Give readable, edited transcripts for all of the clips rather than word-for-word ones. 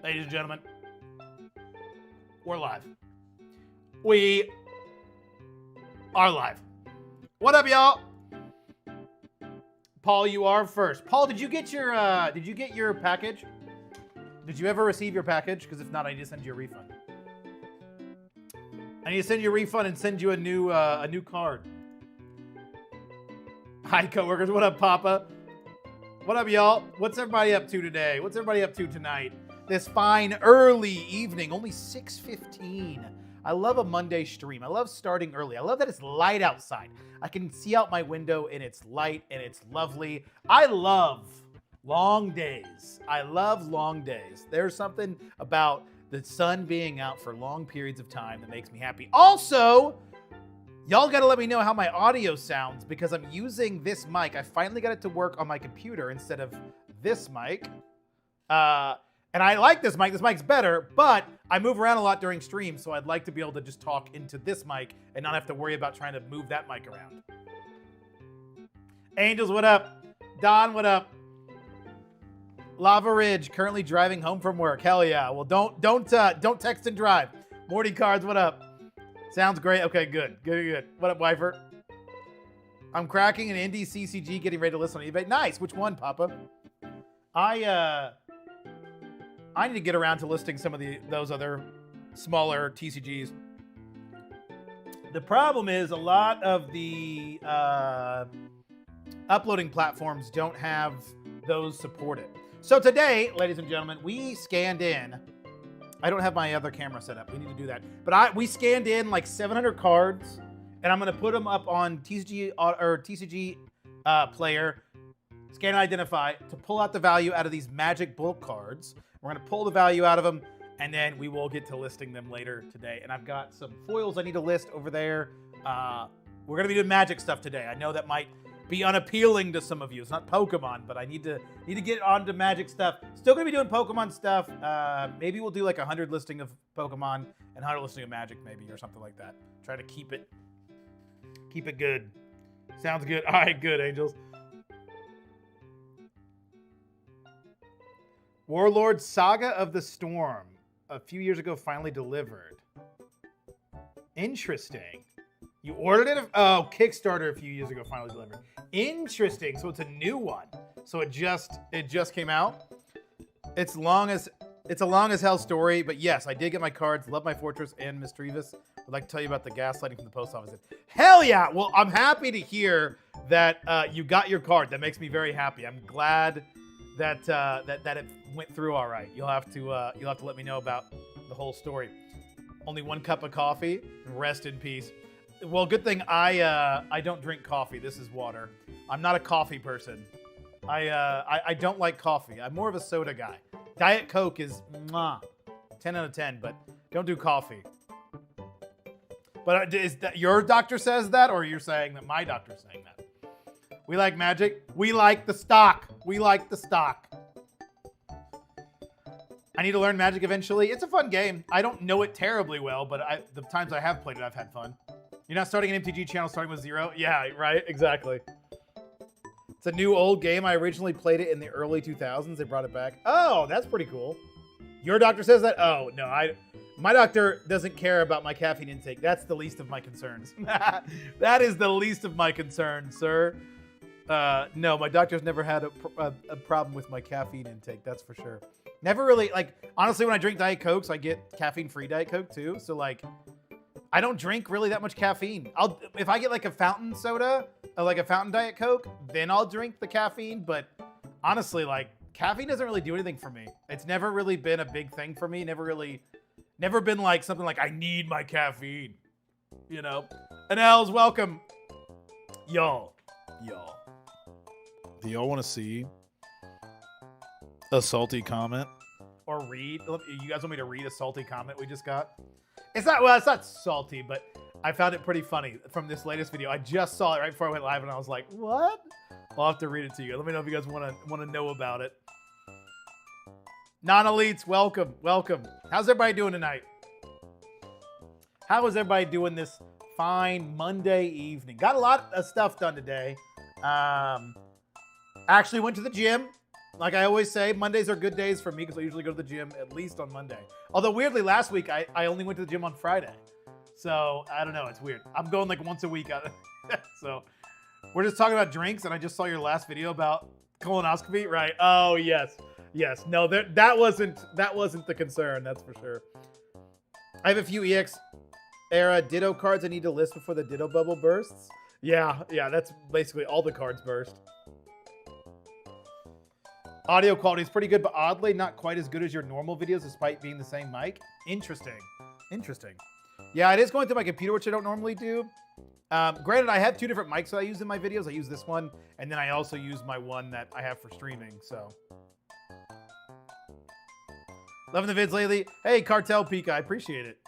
Ladies and gentlemen, we're live. We are live. What up, y'all? Paul, you are first. Paul, did you get your package? Did you ever receive your package? Because if not, I need to send you a refund. I need to send you a refund and send you a new card. Hi, coworkers. What up, Papa? What up, y'all? What's everybody up to today? What's everybody up to tonight? This fine early evening, only 6:15. I love a Monday stream. I love starting early. I love that it's light outside. I can see out my window and it's light and it's lovely. I love long days. I love long days. There's something about the sun being out for long periods of time that makes me happy. Also, y'all got to let me know how my audio sounds because I'm using this mic. I finally got it to work on my computer instead of this mic. And I like this mic. This mic's better, but I move around a lot during streams, so I'd like to be able to just talk into this mic and not have to worry about trying to move that mic around. Angels, what up? Don, what up? Lava Ridge, currently driving home from work. Hell yeah. Well, don't text and drive. Morty Cards, what up? Sounds great. Okay, good. What up, Wifer? I'm cracking an indie CCG, getting ready to list on eBay. Nice. Which one, Papa? I need to get around to listing some of those other smaller TCGs. The problem is a lot of the uploading platforms don't have those supported. So today, ladies and gentlemen, we scanned in. I don't have my other camera set up. We need to do that. But we scanned in like 700 cards, and I'm going to put them up on TCG Player, scan and identify, to pull out the value out of these magic bulk cards. We're going to pull the value out of them, and then we will get to listing them later today. And I've got some foils I need to list over there. We're going to be doing magic stuff today. I know that might be unappealing to some of you. It's not Pokemon, but I need to get onto magic stuff. Still going to be doing Pokemon stuff. Maybe we'll do like 100 listing of Pokemon and 100 listing of magic maybe, or something like that. Try to keep it good. Sounds good. All right, good, Angels. Warlord Saga of the Storm, a few years ago, finally delivered. Interesting. You ordered it? Kickstarter a few years ago, finally delivered. Interesting. So it's a new one. So it just came out. It's a long as hell story, but yes, I did get my cards. Love my Fortress and Miss Trevis. I'd like to tell you about the gaslighting from the post office. Hell yeah! Well, I'm happy to hear that you got your card. That makes me very happy. I'm glad that it went through all right. You'll have to let me know about the whole story. Only one cup of coffee. Rest in peace. Well, good thing I don't drink coffee. This is water. I'm not a coffee person. I don't like coffee. I'm more of a soda guy. Diet Coke is 10 out of 10, but don't do coffee. But is that your doctor says that, or you're saying that my doctor's saying that? We like magic. We like the stock. We like the stock. I need to learn magic eventually. It's a fun game. I don't know it terribly well, but the times I have played it, I've had fun. You're not starting an MTG channel starting with 0? Yeah, right, exactly. It's a new old game. I originally played it in the early 2000s. They brought it back. Oh, that's pretty cool. Your doctor says that? Oh, no, my doctor doesn't care about my caffeine intake. That's the least of my concerns. That is the least of my concerns, sir. No, my doctor's never had a problem with my caffeine intake. That's for sure. Never really, honestly, when I drink Diet Cokes, I get caffeine-free Diet Coke too. So, I don't drink really that much caffeine. If I get a fountain soda, or a fountain Diet Coke, then I'll drink the caffeine. But honestly, caffeine doesn't really do anything for me. It's never really been a big thing for me. Never been something like, I need my caffeine, you know? And Els, welcome. Y'all. Do y'all want to see a salty comment? Or read? You guys want me to read a salty comment we just got? It's not salty, but I found it pretty funny from this latest video. I just saw it right before I went live, and I was like, what? I'll have to read it to you. Let me know if you guys want to know about it. Non-elites, welcome. How's everybody doing tonight? How is everybody doing this fine Monday evening? Got a lot of stuff done today. Actually went to the gym. Like I always say, Mondays are good days for me because I usually go to the gym at least on Monday. Although weirdly, last week I only went to the gym on Friday. So I don't know, it's weird. I'm going like once a week. So we're just talking about drinks, and I just saw your last video about colonoscopy, right? Oh yes. No, that wasn't the concern, that's for sure. I have a few EX era Ditto cards I need to list before the Ditto bubble bursts. Yeah, that's basically all the cards burst. Audio quality is pretty good, but oddly not quite as good as your normal videos despite being the same mic. Interesting. Yeah, it is going through my computer, which I don't normally do. Granted, I have 2 different mics that I use in my videos. I use this one, and then I also use my one that I have for streaming, so. Loving the vids lately. Hey, Cartel Pika, I appreciate it.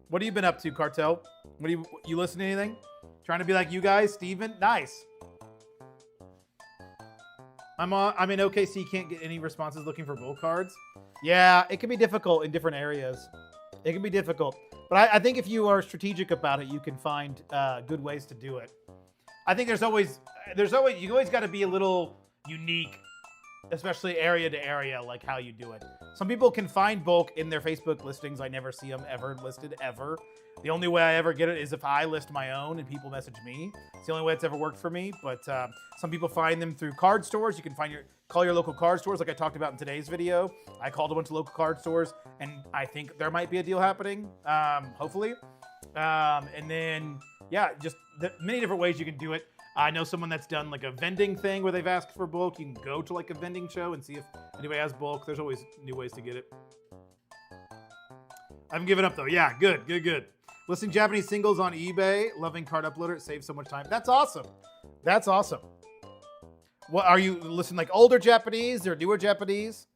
What have you been up to, Cartel? You listen to anything? Trying to be like you guys, Steven? Nice. I'm in OKC, can't get any responses looking for bull cards. Yeah, it can be difficult in different areas. It can be difficult. But I think if you are strategic about it, you can find good ways to do it. I think you always got to be a little unique, especially area to area, like how you do it. Some people can find bulk in their Facebook listings. I never see them ever listed, ever. The only way I ever get it is if I list my own and people message me. It's the only way it's ever worked for me. But some people find them through card stores. You can call your local card stores, like I talked about in today's video. I called a bunch of local card stores, and I think there might be a deal happening, hopefully. And then, yeah, just many different ways you can do it. I know someone that's done like a vending thing where they've asked for bulk. You can go to like a vending show and see if anybody has bulk. There's always new ways to get it. I haven't given up though. Yeah, good. Listing Japanese singles on eBay. Loving card uploader. It saves so much time. That's awesome. What are you listening, like older Japanese or newer Japanese?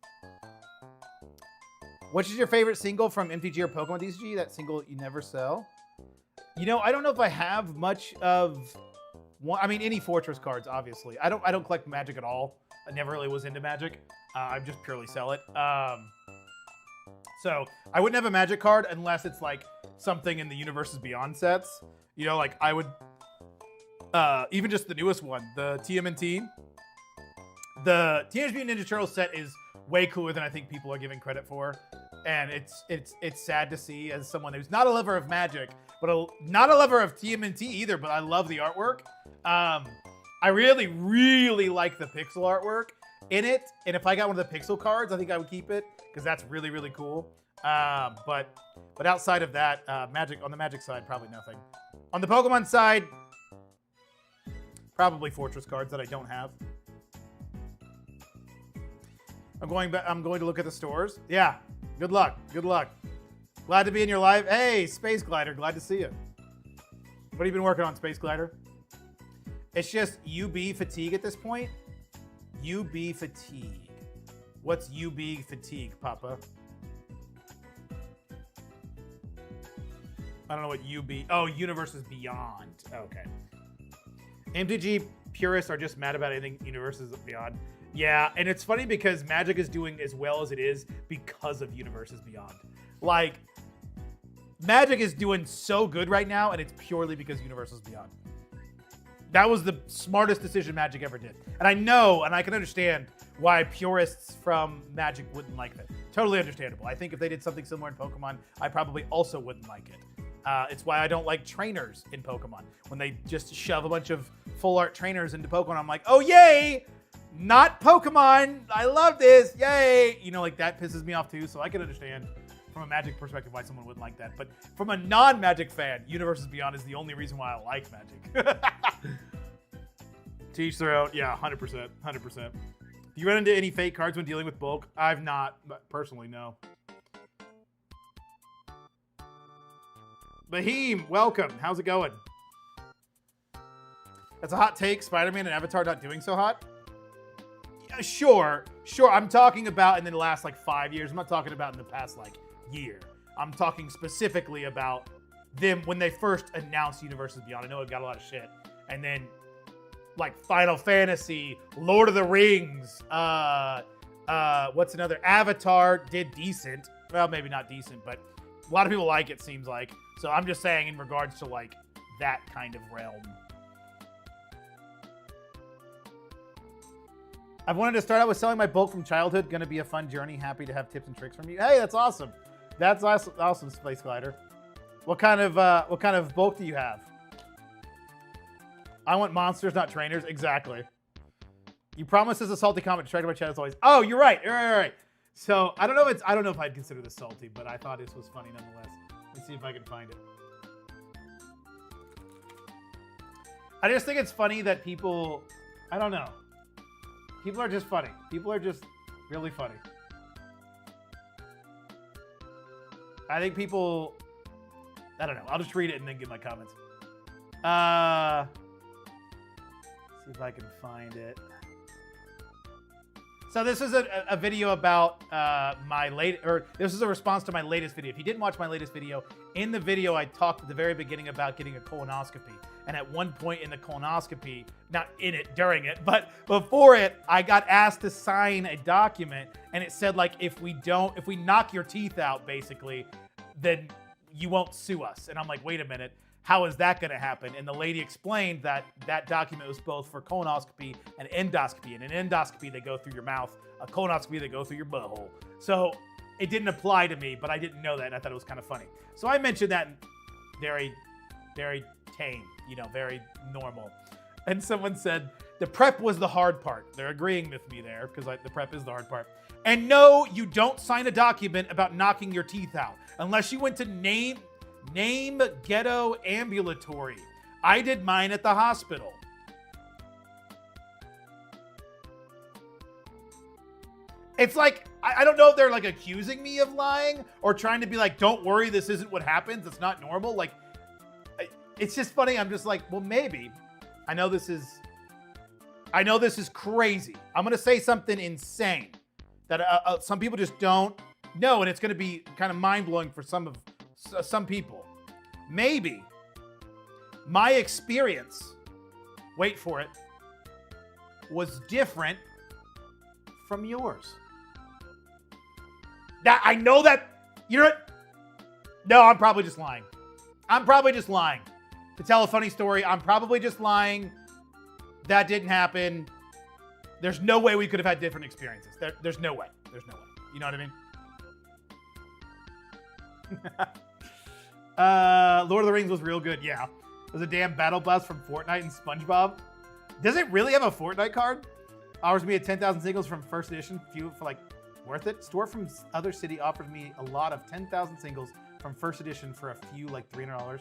Which is your favorite single from MTG or Pokemon TCG? That single you never sell? You know, I don't know if I have much of one. I mean, any Fortress cards, obviously. I don't collect Magic at all. I never really was into Magic. I just purely sell it. So I wouldn't have a Magic card unless it's like something in the Universes Beyond sets. You know, like I would, even just the newest one, the TMNT. The Teenage Mutant Ninja Turtles set is way cooler than I think people are giving credit for. And it's sad to see as someone who's not a lover of Magic, but not a lover of TMNT either, but I love the artwork. I really, really like the pixel artwork in it. And if I got one of the pixel cards, I think I would keep it because that's really, really cool. But outside of that, Magic on the Magic side, probably nothing. On the Pokemon side, probably Fortress cards that I don't have. I'm going to look at the stores. Yeah. Good luck. Glad to be in your live. Hey, Space Glider. Glad to see you. What have you been working on, Space Glider? It's just UB fatigue at this point. UB fatigue. What's UB fatigue, Papa? I don't know what UB. Oh, Universes Beyond. Okay. MTG purists are just mad about anything Universes Beyond. Yeah, and it's funny because Magic is doing as well as it is because of Universes Beyond. Like, Magic is doing so good right now, and it's purely because Universes Beyond. That was the smartest decision Magic ever did. And I know, and I can understand why purists from Magic wouldn't like that. Totally understandable. I think if they did something similar in Pokemon, I probably also wouldn't like it. It's why I don't like trainers in Pokemon. When they just shove a bunch of full art trainers into Pokemon, I'm like, oh, yay! Not Pokemon. I love this. Yay. You know, like that pisses me off too. So I can understand from a Magic perspective why someone wouldn't like that. But from a non-Magic fan, Universes Beyond is the only reason why I like Magic. To each their own. Yeah, 100%. 100%. Do you run into any fake cards when dealing with bulk? I've not, but personally, no. Bahim, welcome. How's it going? That's a hot take. Spider-Man and Avatar not doing so hot. Sure. I'm talking about in the last like 5 years. I'm not talking about in the past like year. I'm talking specifically about them when they first announced Universes Beyond. I know it got a lot of shit. And then like Final Fantasy, Lord of the Rings, what's another? Avatar did decent. Well, maybe not decent, but a lot of people like it, seems like. So I'm just saying in regards to like that kind of realm. I've wanted to start out with selling my bulk from childhood. Gonna be a fun journey. Happy to have tips and tricks from you. Hey, that's awesome. That's awesome, Space Glider. What kind of bulk do you have? I want monsters, not trainers. Exactly. You promised us a salty comment. Distracted by chat as always. Oh, you're right. All right. So I don't know if I'd consider this salty, but I thought this was funny nonetheless. Let's see if I can find it. I just think it's funny that people, I don't know. People are just funny. People are just really funny. I think people, I don't know. I'll just read it and then give my comments. See if I can find it. So this is a video about this is a response to my latest video. If you didn't watch my latest video, in the video I talked at the very beginning about getting a colonoscopy. And at one point in the colonoscopy, not in it, during it, but before it, I got asked to sign a document, and it said like, if we knock your teeth out, basically, then you won't sue us. And I'm like, wait a minute, how is that gonna happen? And the lady explained that that document was both for colonoscopy and endoscopy. And an endoscopy, they go through your mouth. A colonoscopy, they go through your butthole. So it didn't apply to me, but I didn't know that, and I thought it was kind of funny. So I mentioned that very, very tame, very normal. And someone said, the prep was the hard part. They're agreeing with me there, because the prep is the hard part. And no, you don't sign a document about knocking your teeth out, unless you went to name Ghetto Ambulatory. I did mine at the hospital. It's like, I don't know if they're like accusing me of lying or trying to be like, don't worry, this isn't what happens. It's not normal. Like, it's just funny. I'm just like, well, maybe. I know this is crazy. I'm going to say something insane that some people just don't know. And it's going to be kind of mind blowing for some people. Maybe my experience, wait for it, was different from yours. That I know that no, I'm probably just lying. To tell a funny story, I'm probably just lying. That didn't happen. There's no way we could have had different experiences. There's no way. You know what I mean? Lord of the Rings was real good. Yeah. It was a damn battle blast from Fortnite and SpongeBob. Does it really have a Fortnite card? Offers me a 10,000 singles from first edition. Few for like worth it. Store from other city offers me a lot of 10,000 singles from first edition for a few like $300.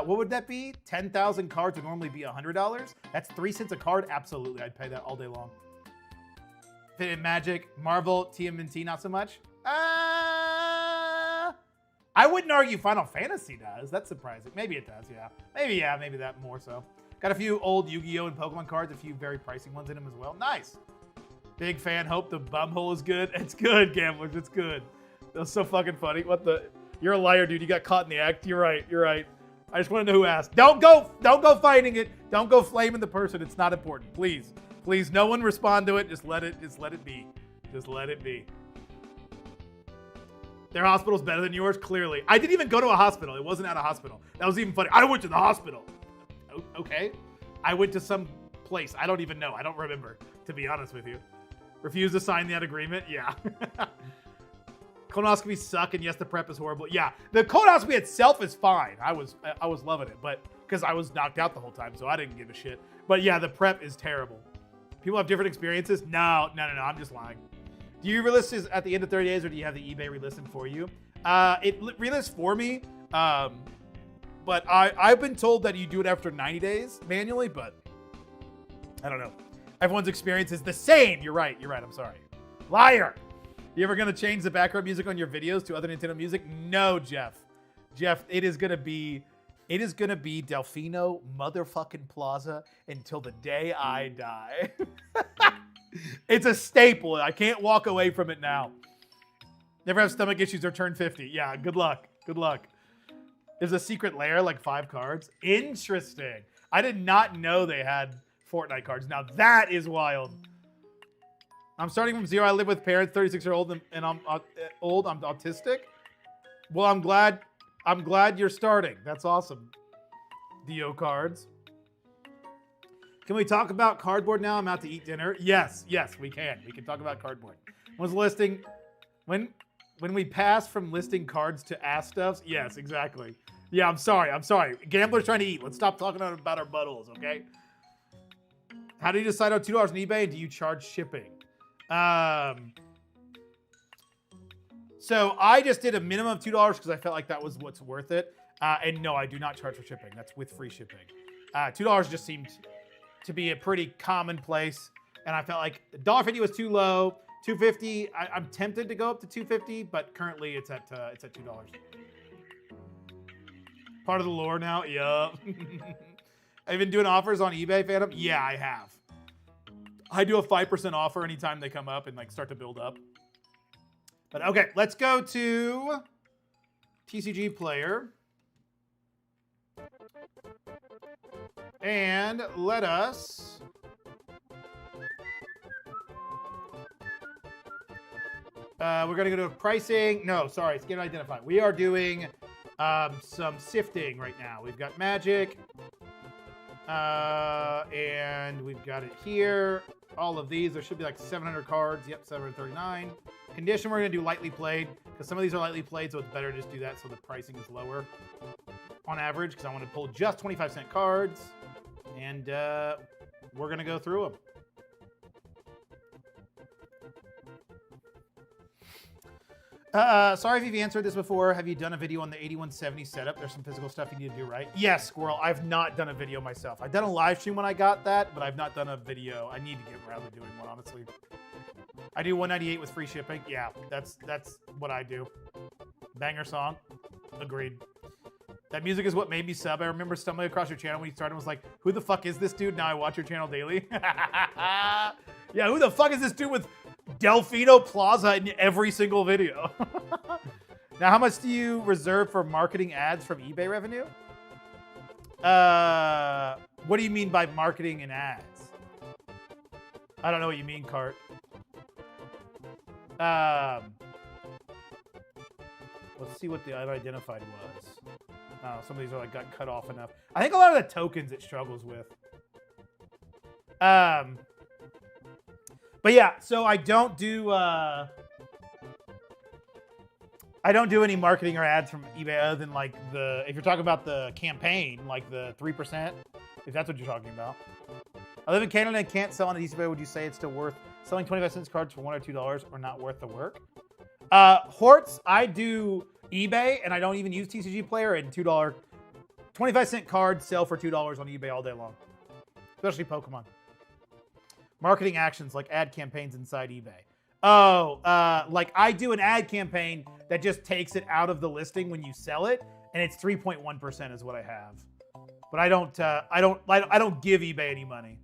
What would that be? 10,000 cards would normally be $100. That's 3 cents a card. Absolutely, I'd pay that all day long. Fit in Magic, Marvel, TMNT, not so much. I wouldn't argue Final Fantasy does. That's surprising. Maybe it does. Yeah. Maybe that more so. Got a few old Yu-Gi-Oh! And Pokemon cards, a few very pricey ones in them as well. Nice. Big fan. Hope the bumhole is good. It's good, gamblers. It's good. That was so fucking funny. What the? You're a liar, dude. You got caught in the act. You're right. I just want to know who asked. Don't go fighting it. Don't go flaming the person. It's not important. Please, no one respond to it. Just let it be. Their hospital's better than yours, clearly. I didn't even go to a hospital. It wasn't at a hospital. That was even funny. I went to the hospital. Okay. I went to some place. I don't even know. I don't remember, to be honest with you. Refuse to sign that agreement? Yeah. Colonoscopies suck, and yes, the prep is horrible. Yeah, the colonoscopy itself is fine. I was loving it, but because I was knocked out the whole time, so I didn't give a shit. But yeah, the prep is terrible. People have different experiences. No, I'm just lying. Do you relist at the end of 30 days, or do you have the eBay relist for you? It relists for me, but I've been told that you do it after 90 days manually, but I don't know. Everyone's experience is the same. You're right. I'm sorry. Liar. You ever gonna change the background music on your videos to other Nintendo music? No, Jeff, it is gonna be Delfino motherfucking Plaza until the day I die. It's a staple. I can't walk away from it now. Never have stomach issues or turn 50. Yeah, good luck. There's a secret lair, like 5 cards. Interesting. I did not know they had Fortnite cards. Now that is wild. I'm starting from 0. I live with parents, 36 years old, and I'm old. I'm autistic. Well, I'm glad you're starting. That's awesome. Dio cards. Can we talk about cardboard now? I'm out to eat dinner. Yes, we can. We can talk about cardboard. Was listing when we pass from listing cards to ass stuffs? Yes, exactly. Yeah, I'm sorry. Gamblers trying to eat. Let's stop talking about our buttholes, okay? How do you decide on $2 on eBay? And do you charge shipping? So I just did a minimum of $2 because I felt like that was what's worth it. And no, I do not charge for shipping. That's with free shipping. $2 just seemed to be a pretty commonplace, and I felt like $1.50 was too low. $2.50. I'm tempted to go up to $2.50, but currently it's at $2. Part of the lore now. Yup. Have you been doing offers on eBay, Phantom? Yeah, I have. I do a 5% offer anytime they come up and like start to build up. But okay, let's go to TCG Player. And let us we're gonna go to pricing. No, sorry, it's getting identified. We are doing some sifting right now. We've got Magic, and we've got it here. All of these, there should be like 700 cards. Yep, 739. Condition, we're gonna do lightly played because some of these are lightly played, so it's better to just do that so the pricing is lower on average because I want to pull just 25-cent cards. And we're going to go through them. Sorry if you've answered this before. Have you done a video on the 8170 setup? There's some physical stuff you need to do, right? Yes, Squirrel. I've not done a video myself. I've done a live stream when I got that, but I've not done a video. I need to get around to doing one, honestly. I do 198 with free shipping. Yeah, that's what I do. Banger song. Agreed. That music is what made me sub. I remember stumbling across your channel when you started and was like, who the fuck is this dude? Now I watch your channel daily. Yeah, who the fuck is this dude with Delfino Plaza in every single video? Now, how much do you reserve for marketing ads from eBay revenue? What do you mean by marketing and ads? I don't know what you mean, Cart. Let's see what the unidentified was. Some of these are like got cut off enough. I think a lot of the tokens it struggles with. But yeah, so I don't do any marketing or ads from eBay other than like if you're talking about the campaign, like the 3%, if that's what you're talking about. I live in Canada and can't sell on eBay. Would you say it's still worth selling 25-cent cards for $1 or $2 or not worth the work? Horts, I do eBay, and I don't even use TCG Player, and $2, 25-cent cards sell for $2 on eBay all day long, especially Pokemon. Marketing actions like ad campaigns inside eBay. Oh, like I do an ad campaign that just takes it out of the listing when you sell it, and it's 3.1% is what I have. But I don't give eBay any money.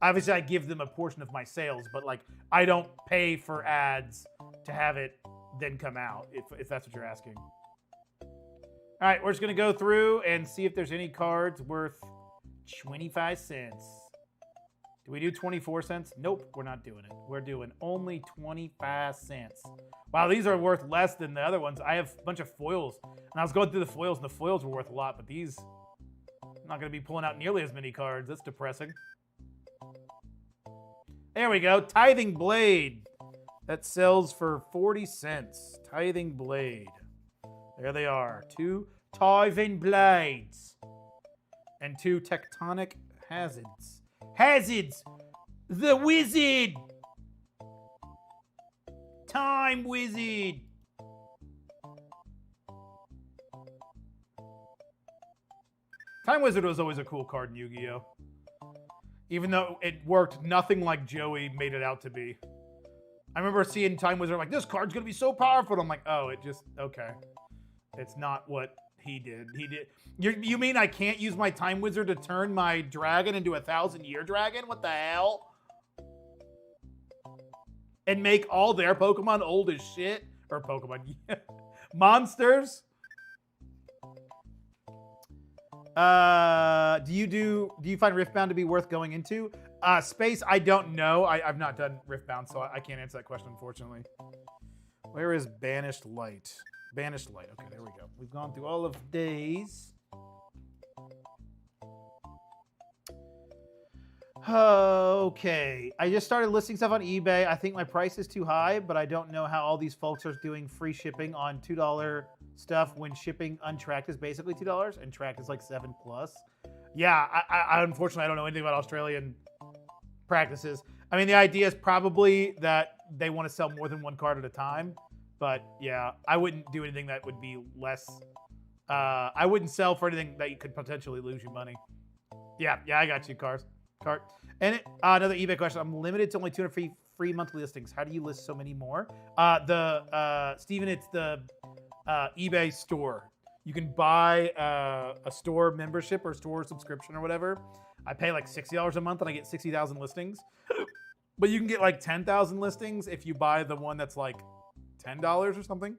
Obviously, I give them a portion of my sales, but like I don't pay for ads to have it then come out, if that's what you're asking. All right, we're just going to go through and see if there's any cards worth 25 cents. Do we do 24 cents? Nope, we're not doing it. We're doing only 25 cents. Wow, these are worth less than the other ones. I have a bunch of foils, and I was going through the foils, and the foils were worth a lot, but these, I'm not going to be pulling out nearly as many cards. That's depressing. There we go. Tithing Blade. That sells for 40 cents. Tithing Blade. There they are. 2 Tithing Blades. And 2 Tectonic Hazards. Hazards! The Wizard! Time Wizard! Time Wizard was always a cool card in Yu-Gi-Oh! Even though it worked nothing like Joey made it out to be. I remember seeing Time Wizard, I'm like, this card's going to be so powerful. And I'm like, oh, it just, okay. It's not what he did. He did. You mean I can't use my Time Wizard to turn my dragon into a 1,000-year dragon? What the hell? And make all their Pokemon old as shit? Or Pokemon, monsters? Do you find Riftbound to be worth going into? Space, I don't know. I've not done Riftbound, so I can't answer that question, unfortunately. Where is Banished Light? Banished Light. Okay, there we go. We've gone through all of these. Okay. I just started listing stuff on eBay. I think my price is too high, but I don't know how all these folks are doing free shipping on $2 stuff when shipping untracked is basically $2 and tracked is like 7 plus. Yeah, I unfortunately I don't know anything about Australian practices. I mean, the idea is probably that they want to sell more than one card at a time, but yeah, I wouldn't do anything that would be less. I wouldn't sell for anything that you could potentially lose you money. Yeah, I got you, Cart. And another eBay question. I'm limited to only 200 free monthly listings. How do you list so many more? Steven, it's the eBay store. You can buy a store membership or store subscription or whatever. I pay like $60 a month and I get 60,000 listings. But you can get like 10,000 listings if you buy the one that's like $10 or something.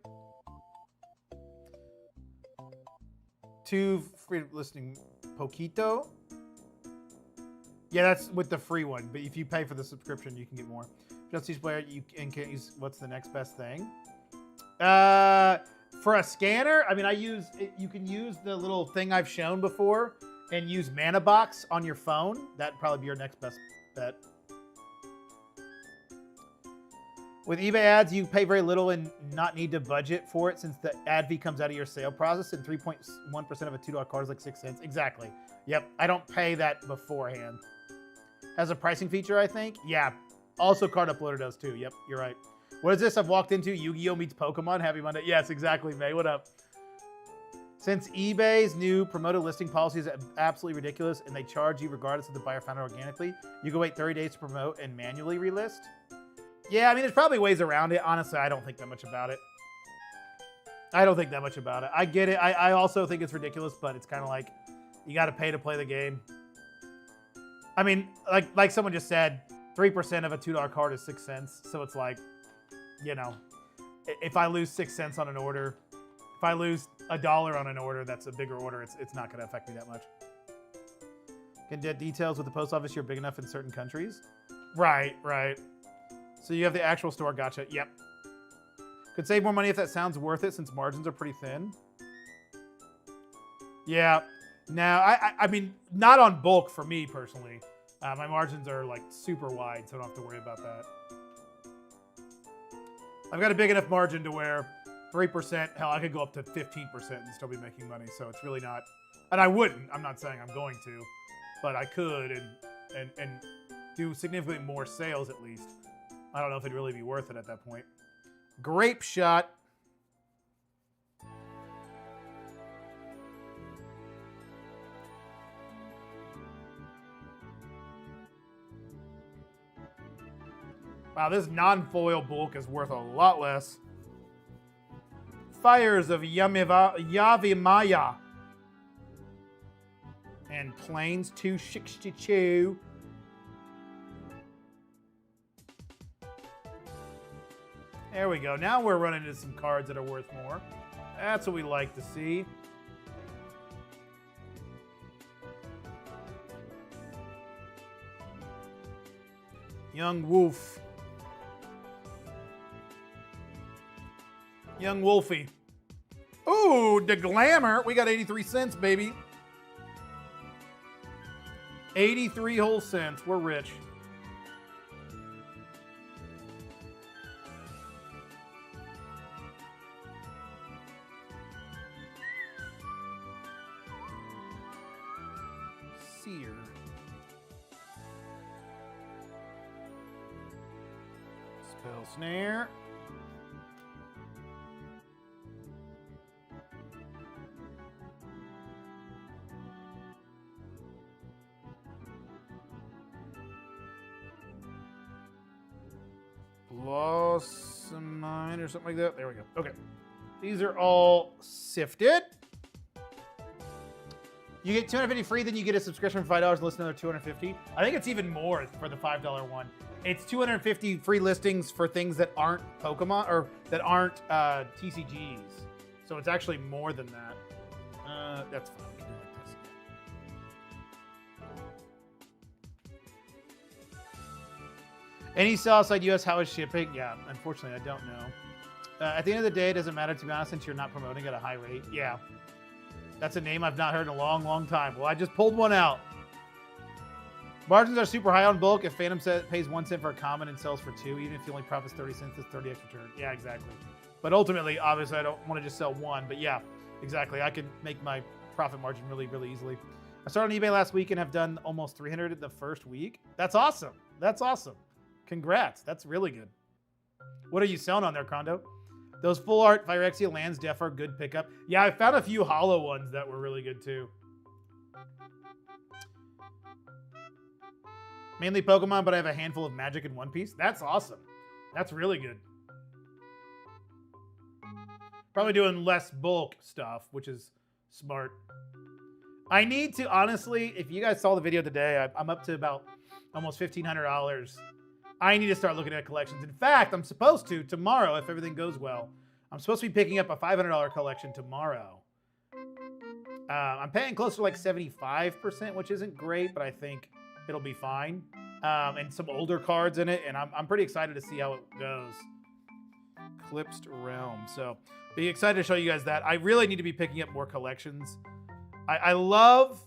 2 free listing Poquito. Yeah, that's with the free one. But if you pay for the subscription, you can get more. Just each player, you can use. What's the next best thing? For a scanner, I mean, you can use the little thing I've shown before and use Mana Box on your phone. That'd probably be your next best bet. With eBay ads, you pay very little and not need to budget for it since the ad fee comes out of your sale process, and 3.1% of a $2 card is like 6 cents. Exactly. Yep, I don't pay that beforehand. Has a pricing feature, I think. Yeah. Also, Card Uploader does too. Yep, you're right. What is this I've walked into? Yu-Gi-Oh meets Pokemon. Happy Monday. Yes, exactly, May. What up? Since eBay's new promoted listing policy is absolutely ridiculous and they charge you regardless if the buyer found it organically, you can wait 30 days to promote and manually relist. Yeah, I mean, there's probably ways around it. Honestly, I don't think that much about it. I get it. I also think it's ridiculous, but it's kind of like you got to pay to play the game. I mean, like someone just said, 3% of a $2 card is 6 cents. So it's like, you know, if I lose 6 cents on an order, if I lose $1 on an order, that's a bigger order. It's not going to affect me that much. Can get details with the post office. You're big enough in certain countries. Right. So you have the actual store. Gotcha. Yep. Could save more money if that sounds worth it since margins are pretty thin. Yeah. Now, I mean, not on bulk for me personally. My margins are like super wide, so I don't have to worry about that. I've got a big enough margin to where 3%, hell, I could go up to 15% and still be making money. So it's really not, and I wouldn't. I'm not saying I'm going to, but I could and do significantly more sales at least. I don't know if it'd really be worth it at that point. Grape shot. Wow, this non-foil bulk is worth a lot less. Fires of Yavimaya. And Plains 262. There we go. Now we're running into some cards that are worth more. That's what we like to see. Young Wolf. Young Wolfie. Ooh, the glamour. We got 83 cents, baby. 83 whole cents. We're rich. Seer. Spell Snare. Blossomine or something like that. There we go. Okay. These are all sifted. You get 250 free, then you get a subscription for $5 and list another 250. I think it's even more for the $5 one. It's 250 free listings for things that aren't Pokemon or that aren't TCGs. So it's actually more than that. That's fine. We can do it like this. Any sell outside US, how is shipping? Yeah, unfortunately, I don't know. At the end of the day, it doesn't matter, to be honest, since you're not promoting at a high rate. Yeah. That's a name I've not heard in a long, long time. Well, I just pulled one out. Margins are super high on bulk. If Phantom pays 1 cent for a common and sells for 2, even if he only profits 30 cents, that's 30 extra turn. Yeah, exactly. But ultimately, obviously, I don't want to just sell 1. But yeah, exactly. I could make my profit margin really, really easily. I started on eBay last week and have done almost 300 in the first week. That's awesome. That's awesome. Congrats. That's really good. What are you selling on there, Kondo? Those full art Phyrexia lands def are good pickup. Yeah, I found a few hollow ones that were really good too. Mainly Pokemon, but I have a handful of Magic in One Piece. That's awesome. That's really good. Probably doing less bulk stuff, which is smart. I need to, honestly, if you guys saw the video today, I'm up to about almost $1,500. I need to start looking at collections. In fact, I'm supposed to tomorrow, if everything goes well. I'm supposed to be picking up a $500 collection tomorrow. I'm paying close to like 75%, which isn't great, but I think it'll be fine. And some older cards in it, and I'm pretty excited to see how it goes. Eclipsed Realm. So, be excited to show you guys that. I really need to be picking up more collections. I love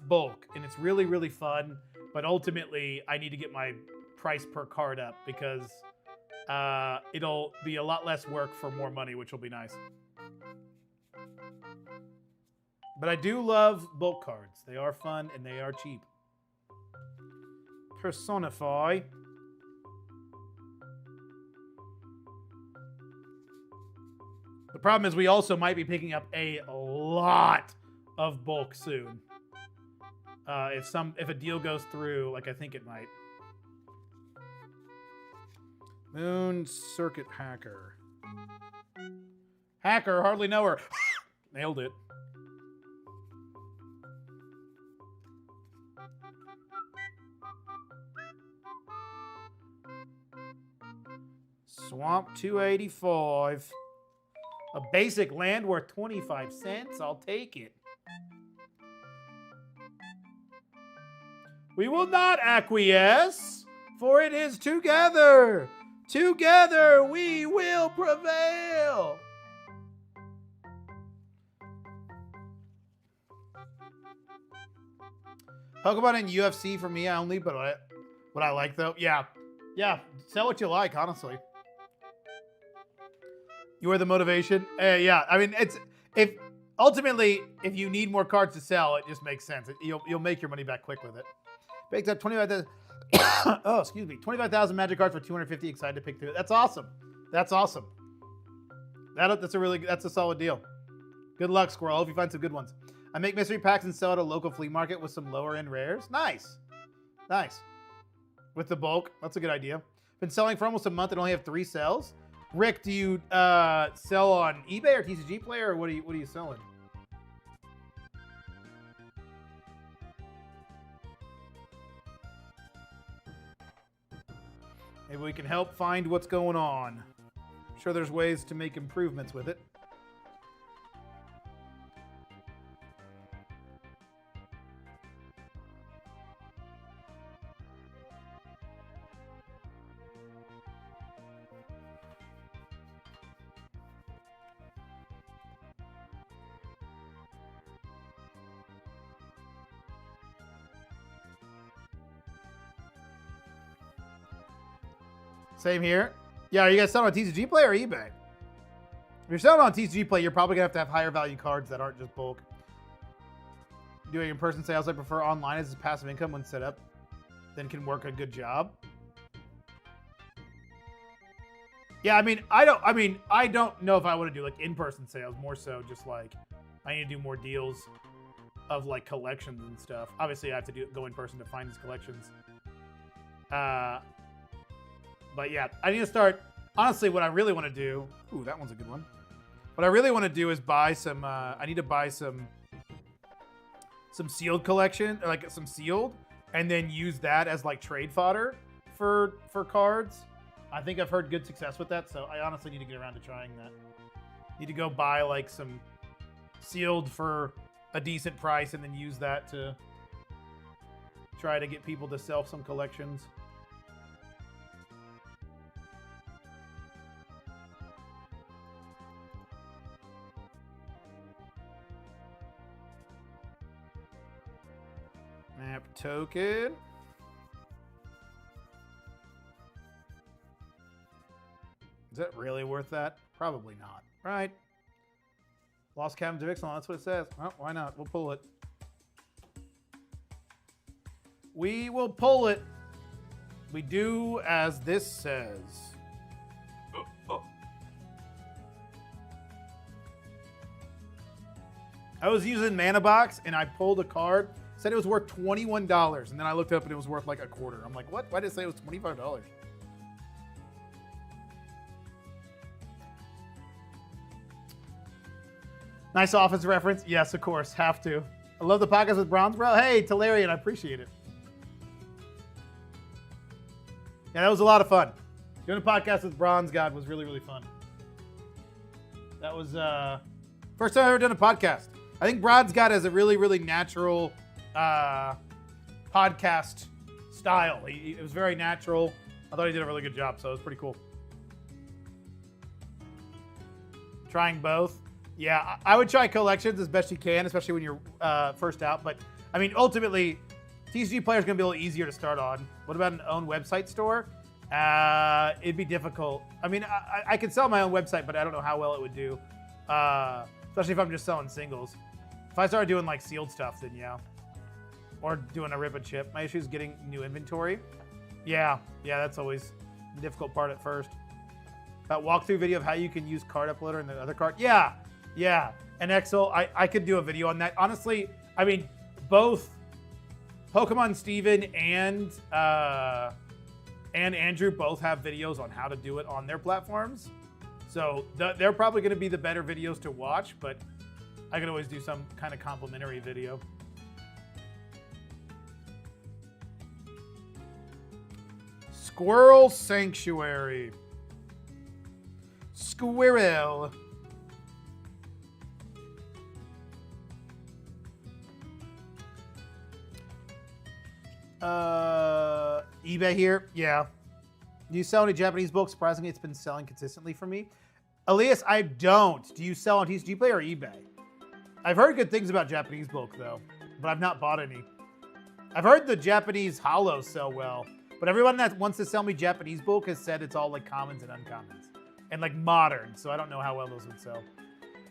bulk, and it's really, really fun. But ultimately, I need to get my price per card up because it'll be a lot less work for more money, which will be nice. But I do love bulk cards. They are fun and they are cheap. Personify. The problem is we also might be picking up a lot of bulk soon. If a deal goes through, like I think it might. Moon Circuit Hacker. Hacker, hardly know her. Nailed it. Swamp 285. A basic land worth 25 cents. I'll take it. We will not acquiesce, for it is together. Together we will prevail. Pokemon and UFC for me only, but what I like though, yeah, sell what you like, honestly. You are the motivation. Yeah, I mean, ultimately if you need more cards to sell, it just makes sense. You'll make your money back quick with it. Picked up 25,000. Oh, excuse me, 25,000 Magic cards for 250. Excited to pick through it. That's awesome. That's awesome. That's a solid deal. Good luck, Squirrel. Hope you find some good ones. I make mystery packs and sell at a local flea market with some lower end rares. Nice, nice. With the bulk, that's a good idea. Been selling for almost a month and only have 3 sales. Rick, do you sell on eBay or TCG Player, or what are you selling? Maybe we can help find what's going on. I'm sure there's ways to make improvements with it. Same here. Yeah, are you guys selling on TCG Play or eBay? If you're selling on TCG Play, you're probably going to have higher value cards that aren't just bulk. Doing in-person sales, I prefer online as a passive income when set up. Then can work a good job. Yeah, I don't know if I want to do like in-person sales. More so just like I need to do more deals of like collections and stuff. Obviously, I have to go in person to find these collections. But yeah, I need to start. Honestly, what I really want to do. Ooh, that one's a good one. What I really want to do is buy some. I need to buy some sealed collection, or like some sealed, and then use that as like trade fodder for cards. I think I've heard good success with that, so I honestly need to get around to trying that. Need to go buy like some sealed for a decent price, and then use that to try to get people to sell some collections. App token. Is that really worth that? Probably not, right? Lost cabin to Vixen, that's what it says. Oh, why not? We'll pull it. We will pull it. We do as this says. I was using Mana Box and I pulled a card, said it was worth $21, and then I looked up and it was worth like a quarter. I'm like, what? Why did it say it was $25? Nice Office reference. Yes, of course. Have to. I love the podcast with Bronze, bro. Hey, Talarian, I appreciate it. Yeah, that was a lot of fun. Doing a podcast with Bronze God was really, really fun. That was first time I've ever done a podcast. I think Bronze God has a really, really natural podcast style. It was very natural. I thought he did a really good job, so it was pretty cool. Trying both. Yeah, I would try collections as best you can, especially when you're first out. But, I mean, ultimately, TCG players going to be a little easier to start on. What about an own website store? It'd be difficult. I mean, I could sell my own website, but I don't know how well it would do. Especially if I'm just selling singles. If I started doing, like, sealed stuff, then yeah. Or doing a rip and ship. My issue is getting new inventory. Yeah, that's always the difficult part at first. That walkthrough video of how you can use card uploader and the other card. Yeah. And Excel, I could do a video on that. Honestly, I mean, both Pokemon Steven and Andrew both have videos on how to do it on their platforms. So they're probably going to be the better videos to watch, but I could always do some kind of complimentary video. Squirrel Sanctuary. Squirrel. eBay here. Yeah. Do you sell any Japanese books? Surprisingly, it's been selling consistently for me. Elias, I don't. Do you sell on TCG Play or eBay? I've heard good things about Japanese bulk, though, but I've not bought any. I've heard the Japanese holos sell well, but everyone that wants to sell me Japanese bulk has said it's all like commons and uncommons and like modern, so I don't know how well those would sell.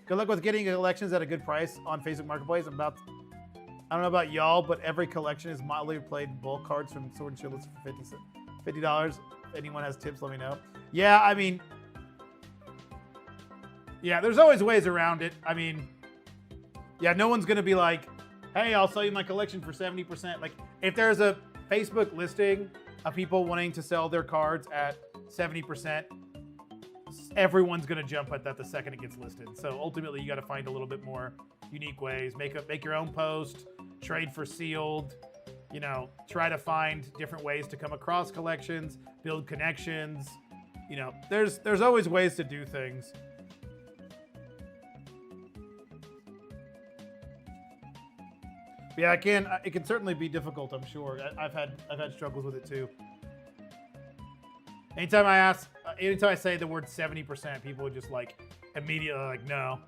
Good luck with getting collections at a good price on Facebook Marketplace. I don't know about y'all, but every collection is mildly played bulk cards from Sword and Shield for $50. Anyone has tips, let me know. Yeah, I mean, yeah, there's always ways around it. I mean, yeah, no one's going to be like, hey, I'll sell you my collection for 70%. Like, if there's a Facebook listing of people wanting to sell their cards at 70%, everyone's going to jump at that the second it gets listed. So ultimately, you got to find a little bit more unique ways. Make your own post, trade for sealed, you know, try to find different ways to come across collections, build connections. You know, there's always ways to do things. Yeah, it can certainly be difficult, I'm sure. I've had struggles with it too. Anytime I say the word 70%, people would just like immediately like no.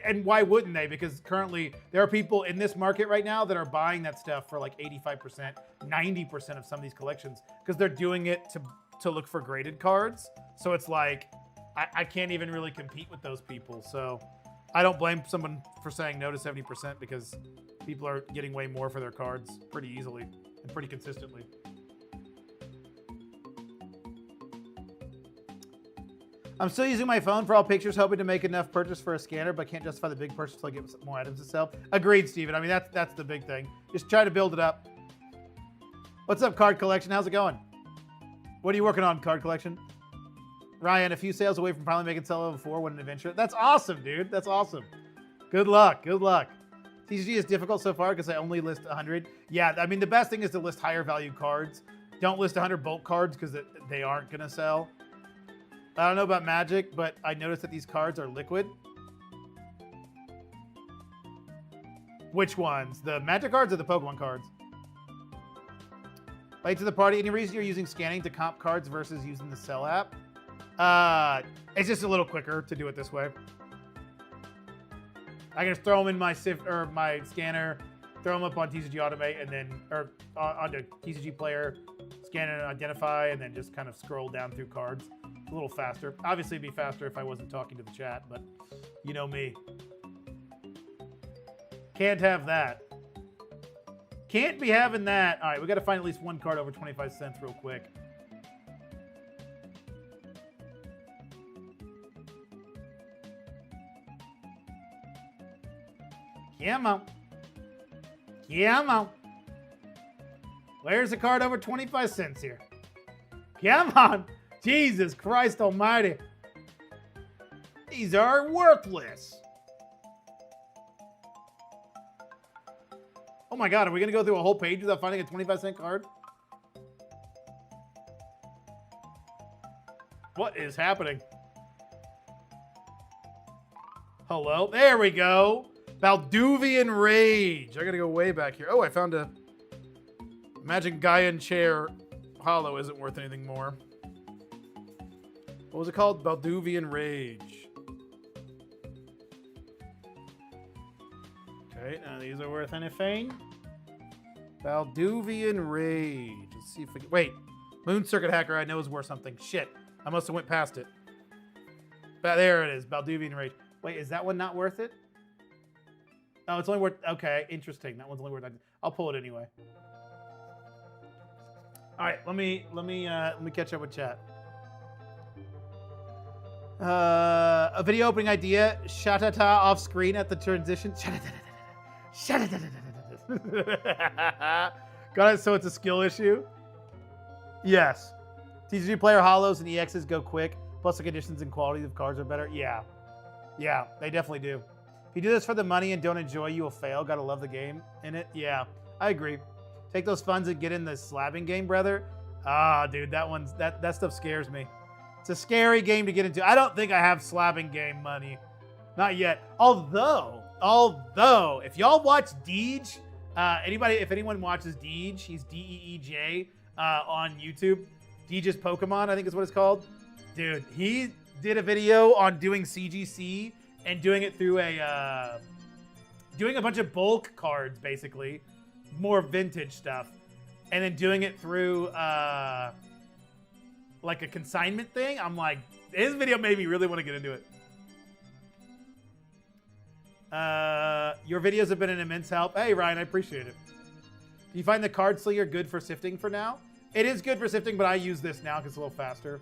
And why wouldn't they? Because currently there are people in this market right now that are buying that stuff for like 85%, 90% of some of these collections because they're doing it to look for graded cards. So it's like I can't even really compete with those people. So I don't blame someone for saying no to 70% because people are getting way more for their cards pretty easily and pretty consistently. I'm still using my phone for all pictures, hoping to make enough purchase for a scanner, but can't justify the big purchase until I get more items to sell. Agreed, Steven. I mean, that's the big thing. Just try to build it up. What's up, Card Collection? How's it going? What are you working on, Card Collection? Ryan, a few sales away from finally making sell level 4 when an adventure. That's awesome, dude. That's awesome. Good luck. Good luck. TCG is difficult so far because I only list 100. Yeah, I mean, the best thing is to list higher value cards. Don't list 100 bulk cards because they aren't going to sell. I don't know about Magic, but I noticed that these cards are liquid. Which ones? The Magic cards or the Pokemon cards? Late to the party. Any reason you're using scanning to comp cards versus using the Sell app? It's just a little quicker to do it this way. I can just throw them in my scanner, throw them up on TCG Automate, and then, or onto TCG Player, scan and identify, and then just kind of scroll down through cards. It's a little faster. Obviously, it'd be faster if I wasn't talking to the chat, but you know me. Can't have that. Can't be having that. All right, we got to find at least one card over 25 cents real quick. Come on. Come on. Where's the card over 25 cents here? Come on. Jesus Christ almighty. These are worthless. Oh my God, are we going to go through a whole page without finding a 25-cent card? What is happening? Hello? There we go. Balduvian Rage. I got to go way back here. Oh, I found a... Imagine Gaian Chair Hollow isn't worth anything more. What was it called? Balduvian Rage. Okay, now these are worth anything. Balduvian Rage. Let's see if we can... Wait. Moon Circuit Hacker I know is worth something. Shit. I must have went past it. But there it is. Balduvian Rage. Wait, is that one not worth it? Oh, it's only worth... Okay, interesting. That one's only worth... I'll pull it anyway. All right, let me catch up with chat. A video opening idea. Shatata off screen at the transition. Got it. So it's a skill issue. Yes. TCG player hollows and EXs go quick. Plus the conditions and quality of cards are better. Yeah. Yeah, they definitely do. If you do this for the money and don't enjoy, you will fail. Gotta love the game in it. Yeah, I agree. Take those funds and get in the slabbing game, brother. Ah, dude, that stuff scares me. It's a scary game to get into. I don't think I have slabbing game money. Not yet. Although, if y'all watch Deej, if anyone watches Deej, he's D-E-E-J on YouTube. Deej's Pokemon, I think is what it's called. Dude, he did a video on doing CGC and doing it through doing a bunch of bulk cards, basically. More vintage stuff. And then doing it through like a consignment thing. I'm like, his video made me really want to get into it. Your videos have been an immense help. Hey, Ryan, I appreciate it. Do you find the card slinger good for sifting for now? It is good for sifting, but I use this now because it's a little faster.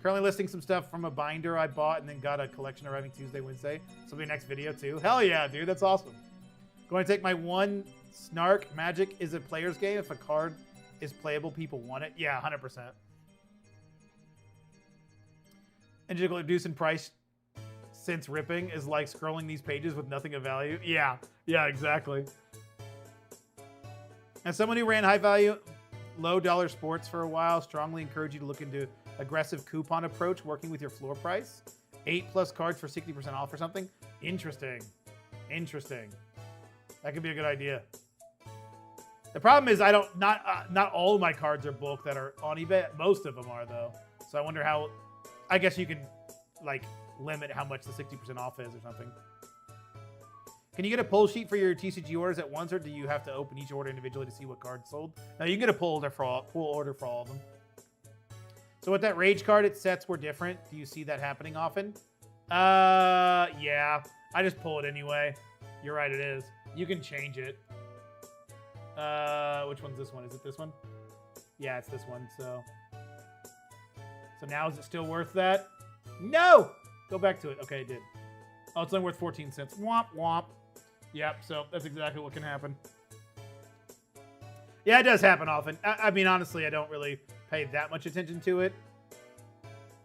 Currently listing some stuff from a binder I bought and then got a collection arriving Tuesday, Wednesday. This will be next video too. Hell yeah, dude. That's awesome. Going to take my one snark. Magic is a player's game. If a card is playable, people want it. Yeah, 100%. And just reducing price since ripping is like scrolling these pages with nothing of value. Yeah, exactly. As someone who ran high value, low dollar sports for a while, strongly encourage you to look into aggressive coupon approach, working with your floor price. 8+ cards for 60% off or something. Interesting. That could be a good idea. The problem is not all of my cards are bulk that are on eBay. Most of them are though. So I wonder how. I guess you can like limit how much the 60% off is or something. Can you get a pull sheet for your TCG orders at once, or do you have to open each order individually to see what cards sold? No, you can get a pull order for all of them. So with that rage card, its sets were different. Do you see that happening often? Yeah. I just pull it anyway. You're right, it is. You can change it. Which one's this one? Is it this one? Yeah, it's this one. So now is it still worth that? No! Go back to it. Okay, it did. Oh, it's only worth 14 cents. Womp, womp. Yep, so that's exactly what can happen. Yeah, it does happen often. I mean, honestly, I don't really pay that much attention to it.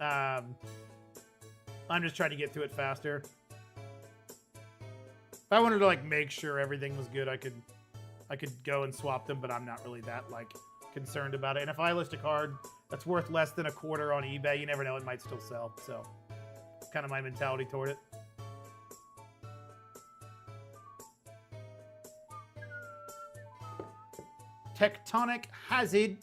I'm just trying to get through it faster. If I wanted to like make sure everything was good, I could go and swap them, but I'm not really that like concerned about it. And if I list a card that's worth less than a quarter on eBay, you never know, it might still sell. So kind of my mentality toward it. Tectonic Hazard.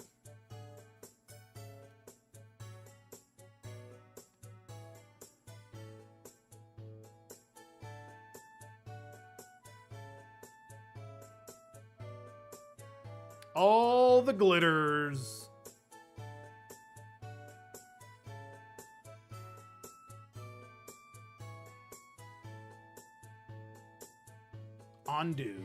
All the glitters. Undo.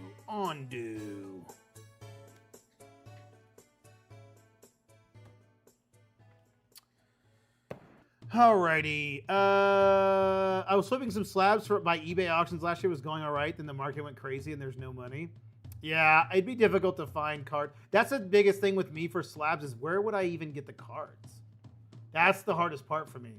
Alrighty. I was flipping some slabs by eBay auctions last year. It was going all right. Then the market went crazy and there's no money. Yeah, it'd be difficult to find cards. That's the biggest thing with me for slabs is where would I even get the cards? That's the hardest part for me.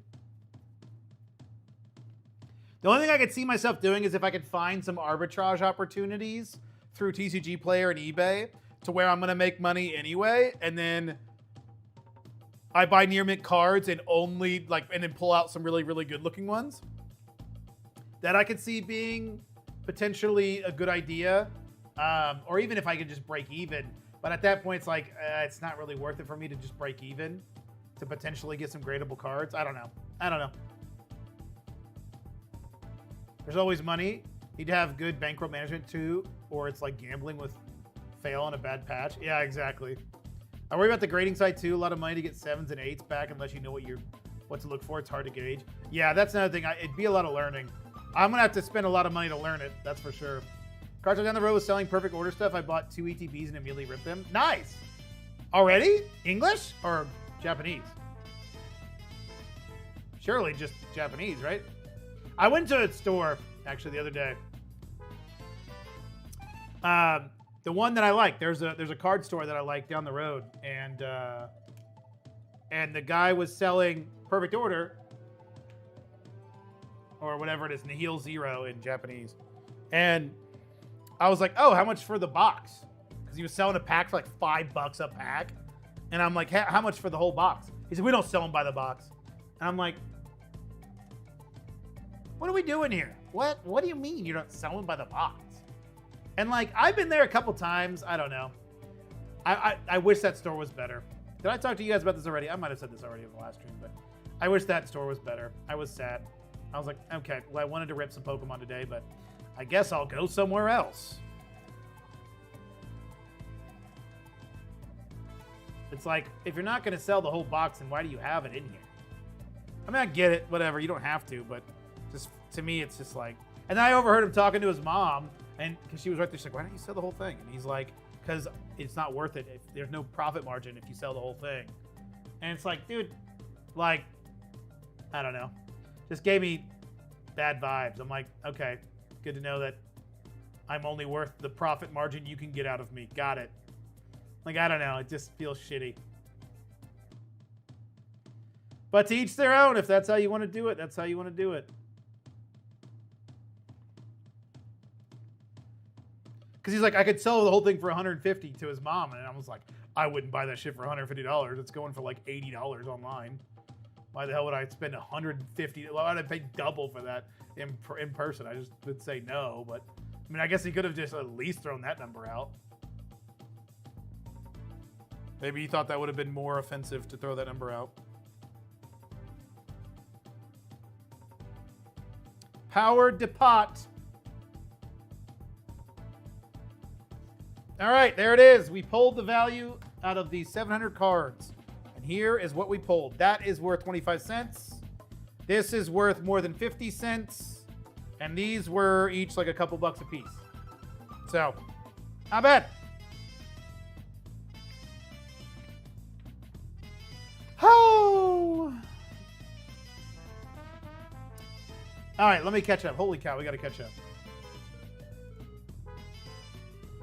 The only thing I could see myself doing is if I could find some arbitrage opportunities through TCG Player and eBay to where I'm going to make money anyway, and then I buy near mint cards and only and then pull out some really, really good looking ones. That I could see being potentially a good idea. Or even if I could just break even. But at that point, it's like, it's not really worth it for me to just break even to potentially get some gradable cards. I don't know. There's always money. Need to have good bankroll management too, or it's like gambling with fail on a bad patch. Yeah, exactly. I worry about the grading side too. A lot of money to get 7s and 8s back unless you know what to look for. It's hard to gauge. Yeah, that's another thing. It'd be a lot of learning. I'm gonna have to spend a lot of money to learn it. That's for sure. Cards down the road was selling perfect order stuff. I bought 2 ETBs and immediately ripped them. Nice. Already? English or Japanese? Surely just Japanese, right? I went to a store actually the other day. The one that I like, there's a card store that I like down the road, and the guy was selling perfect order or whatever it is, Nihil Zero in Japanese, and I was like, oh, how much for the box? Because he was selling a pack for like $5 a pack, and I'm like, how much for the whole box? He said, we don't sell them by the box, and I'm like, what are we doing here? What do you mean you don't sell them by the box? And like, I've been there a couple times. I don't know. I wish that store was better. Did I talk to you guys about this already? I might have said this already in the last stream, but I wish that store was better. I was sad. I was like, okay, well, I wanted to rip some Pokemon today, but I guess I'll go somewhere else. It's like, if you're not going to sell the whole box, then why do you have it in here? I mean, I get it, whatever. You don't have to, but just to me, it's just like... And then I overheard him talking to his mom, and because she was right there, she's like, why don't you sell the whole thing? And he's like, because it's not worth it. There's no profit margin if you sell the whole thing. And it's like, dude, like, I don't know. Just gave me bad vibes. I'm like, okay, good to know that I'm only worth the profit margin you can get out of me. Got it. Like, I don't know. It just feels shitty. But to each their own. If that's how you want to do it, that's how you want to do it. Because he's like, I could sell the whole thing for $150 to his mom. And I was like, I wouldn't buy that shit for $150. It's going for like $80 online. Why the hell would I spend $150? Why would I pay double for that in person? I just would say no. But I mean, I guess he could have just at least thrown that number out. Maybe he thought that would have been more offensive to throw that number out. Howard DePot. All right, there it is. We pulled the value out of these 700 cards. And here is what we pulled. That is worth 25 cents. This is worth more than 50 cents. And these were each like a couple bucks a piece. So, not bad. Oh! All right, let me catch up. Holy cow, we got to catch up.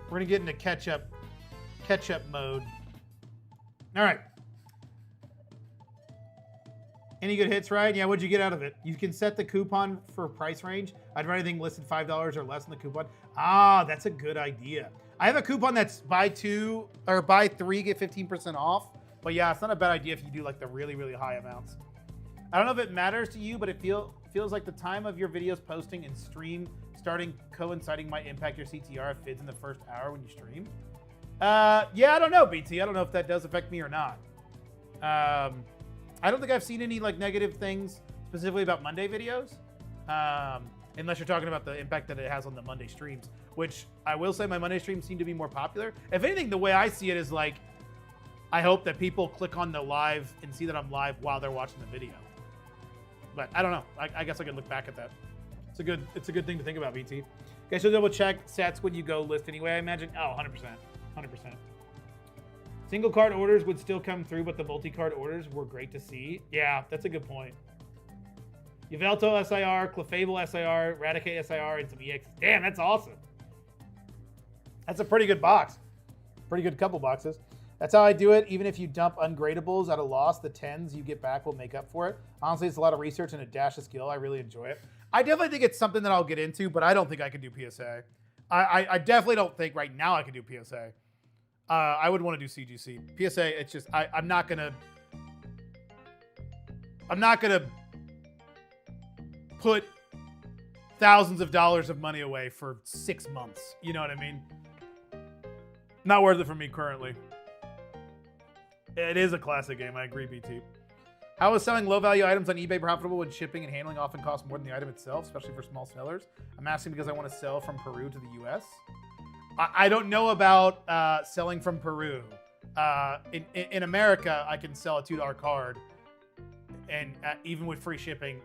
We're going to get into catch-up mode. All right. Any good hits, Ryan? Yeah, what'd you get out of it? You can set the coupon for price range. I'd run anything listed $5 or less on the coupon. Ah, that's a good idea. I have a coupon that's buy 3, get 15% off. But yeah, it's not a bad idea if you do like the really, really high amounts. I don't know if it matters to you, but it feels like the time of your videos posting and stream starting coinciding might impact your CTR if it's in the first hour when you stream. Yeah, I don't know, BT. I don't know if that does affect me or not. I don't think I've seen any like negative things specifically about Monday videos. Unless you're talking about the impact that it has on the Monday streams, which I will say my Monday streams seem to be more popular. If anything, the way I see it is like, I hope that people click on the live and see that I'm live while they're watching the video. But I don't know. I guess I could look back at that. It's a good thing to think about, BT. Okay, so double check sets when you go list anyway, I imagine. Oh, 100%. 100%. Single card orders would still come through, but the multi-card orders were great to see. Yeah, that's a good point. Yveltal SIR, Clefable SIR, Raticate SIR, and some EX. Damn, that's awesome. That's a pretty good box. Pretty good couple boxes. That's how I do it. Even if you dump ungradables at a loss, the 10s you get back will make up for it. Honestly, it's a lot of research and a dash of skill. I really enjoy it. I definitely think it's something that I'll get into, but I don't think I can do PSA. I definitely don't think right now I can do PSA. I would want to do CGC. PSA, it's just, I'm not gonna put thousands of dollars of money away for 6 months. You know what I mean? Not worth it for me currently. It is a classic game. I agree, BT. How is selling low-value items on eBay profitable when shipping and handling often costs more than the item itself, especially for small sellers? I'm asking because I want to sell from Peru to the U.S. I don't know about selling from Peru. In America, I can sell a $2 card, and even with free shipping,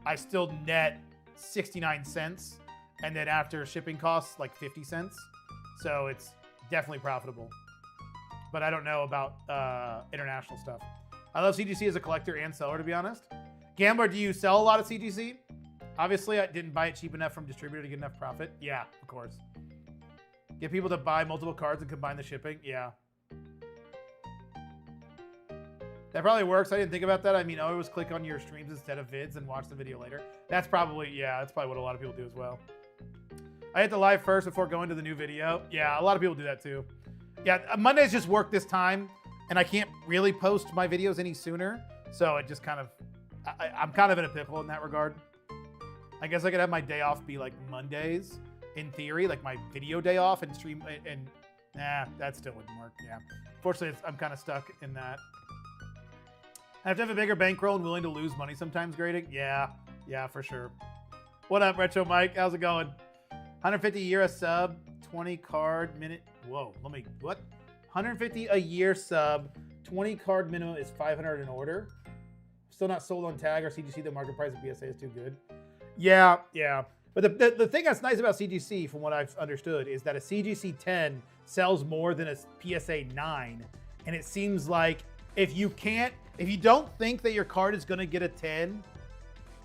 I still net 69 cents, and then after shipping costs, like 50 cents. So it's definitely profitable. But I don't know about international stuff. I love CGC as a collector and seller, to be honest. Gambler, do you sell a lot of CGC? Obviously, I didn't buy it cheap enough from distributor to get enough profit. Yeah, of course. Get people to buy multiple cards and combine the shipping. Yeah. That probably works. I didn't think about that. I mean, I always click on your streams instead of vids and watch the video later. That's probably what a lot of people do as well. I hit the live first before going to the new video. Yeah, a lot of people do that too. Yeah, Mondays just work this time, and I can't really post my videos any sooner. So it just kind of, I'm kind of in a pickle in that regard. I guess I could have my day off be like Mondays, in theory, like my video day off and stream, and nah, that still wouldn't work. Yeah, fortunately, I'm kind of stuck in that. I have to have a bigger bankroll and willing to lose money sometimes grading. Yeah, for sure. What up, Retro Mike? How's it going? 150 a year a sub, 20 card minute. Whoa, what? 150 a year sub, 20 card minimum is 500 an order. Still not sold on tag or CGC. The market price of PSA is too good. Yeah. But the thing that's nice about CGC, from what I've understood, is that a CGC 10 sells more than a PSA 9. And it seems like if you don't think that your card is going to get a 10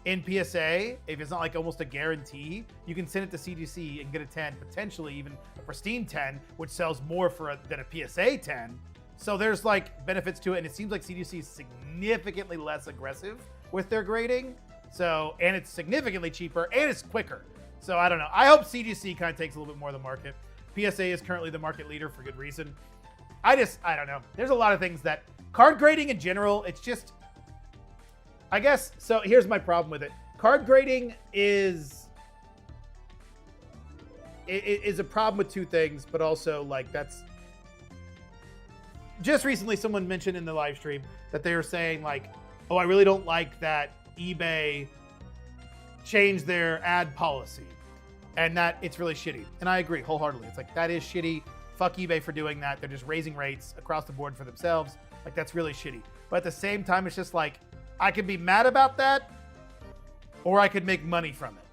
in PSA, if it's not like almost a guarantee, you can send it to CGC and get a 10, potentially even a pristine 10, which sells more than a PSA 10. So there's like benefits to it, and it seems like CGC is significantly less aggressive with their grading. So, and it's significantly cheaper, and it's quicker. So I don't know. I hope CGC kind of takes a little bit more of the market. PSA is currently the market leader for good reason. I don't know. There's a lot of things that card grading in general, it's just, I guess, so here's my problem with it. Card grading is a problem with two things, but also like that's, just recently someone mentioned in the live stream that they were saying like, oh, I really don't like that eBay changed their ad policy and that it's really shitty. And I agree wholeheartedly. It's like, that is shitty. Fuck eBay for doing that. They're just raising rates across the board for themselves. Like, that's really shitty. But at the same time, it's just like, I could be mad about that, or I could make money from it,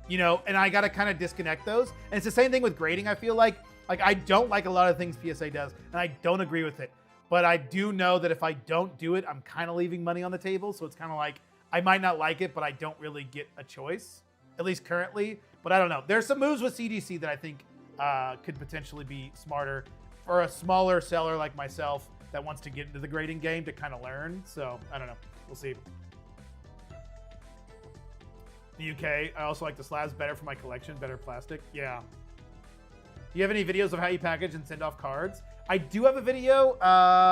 you know? And I got to kind of disconnect those. And it's the same thing with grading. I feel like I don't like a lot of things PSA does, and I don't agree with it. But I do know that if I don't do it, I'm kind of leaving money on the table. So it's kind of like, I might not like it, but I don't really get a choice, at least currently. But I don't know. There's some moves with CGC that I think could potentially be smarter for a smaller seller like myself that wants to get into the grading game to kind of learn. So I don't know. We'll see. The UK, I also like the slabs better for my collection, better plastic. Yeah. Do you have any videos of how you package and send off cards? I do have a video.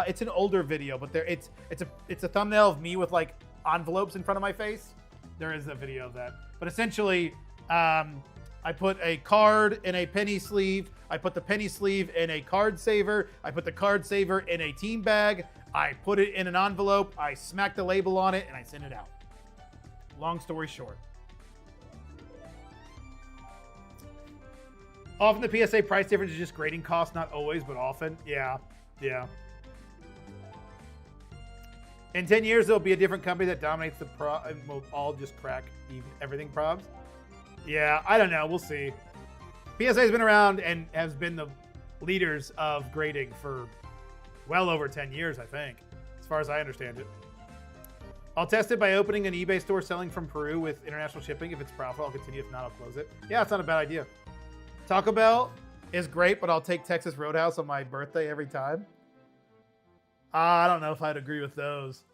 It's an older video, but it's a thumbnail of me with like envelopes in front of my face. There is a video of that. But essentially, I put a card in a penny sleeve. I put the penny sleeve in a card saver. I put the card saver in a team bag. I put it in an envelope. I smack the label on it, and I send it out. Long story short. Often the PSA price difference is just grading cost, not always, but often. Yeah, yeah. In 10 years, there'll be a different company that dominates the pro, and we'll all just crack everything probs. Yeah, I don't know. We'll see. PSA has been around and has been the leaders of grading for well over 10 years, I think, as far as I understand it. I'll test it by opening an eBay store selling from Peru with international shipping. If it's profitable, I'll continue. If not, I'll close it. Yeah, it's not a bad idea. Taco Bell is great, but I'll take Texas Roadhouse on my birthday every time. I don't know if I'd agree with those.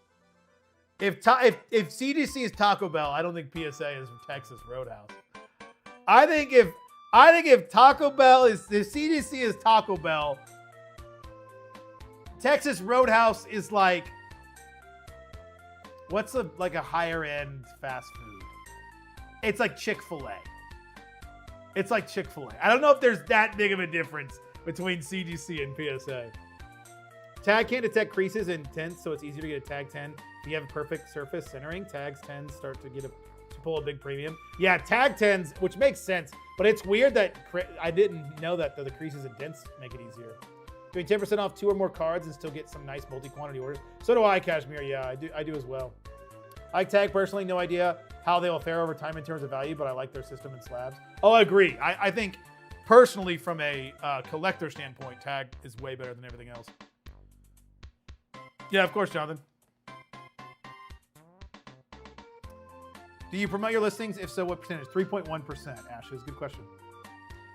If CDC is Taco Bell, I don't think PSA is Texas Roadhouse. I think if Taco Bell is if CDC is Taco Bell, Texas Roadhouse is like what's a higher end fast food? It's like Chick-fil-A. It's like Chick-fil-A. I don't know if there's that big of a difference between CDC and PSA. Tag can't detect creases in tents, so it's easier to get a tag 10. If you have a perfect surface centering, tags 10s start to pull a big premium. Yeah, tag 10s, which makes sense, but it's weird that I didn't know that the creases and dents make it easier. Doing 10% off 2 or more cards and still get some nice multi-quantity orders. So do I, Kashmir. Yeah, I do as well. I like Tag personally, no idea how they will fare over time in terms of value, but I like their system and slabs. Oh, I agree. I think personally, from a collector standpoint, Tag is way better than everything else. Yeah, of course, Jonathan. Do you promote your listings? If so, what percentage? 3.1%, Ashes. Good question.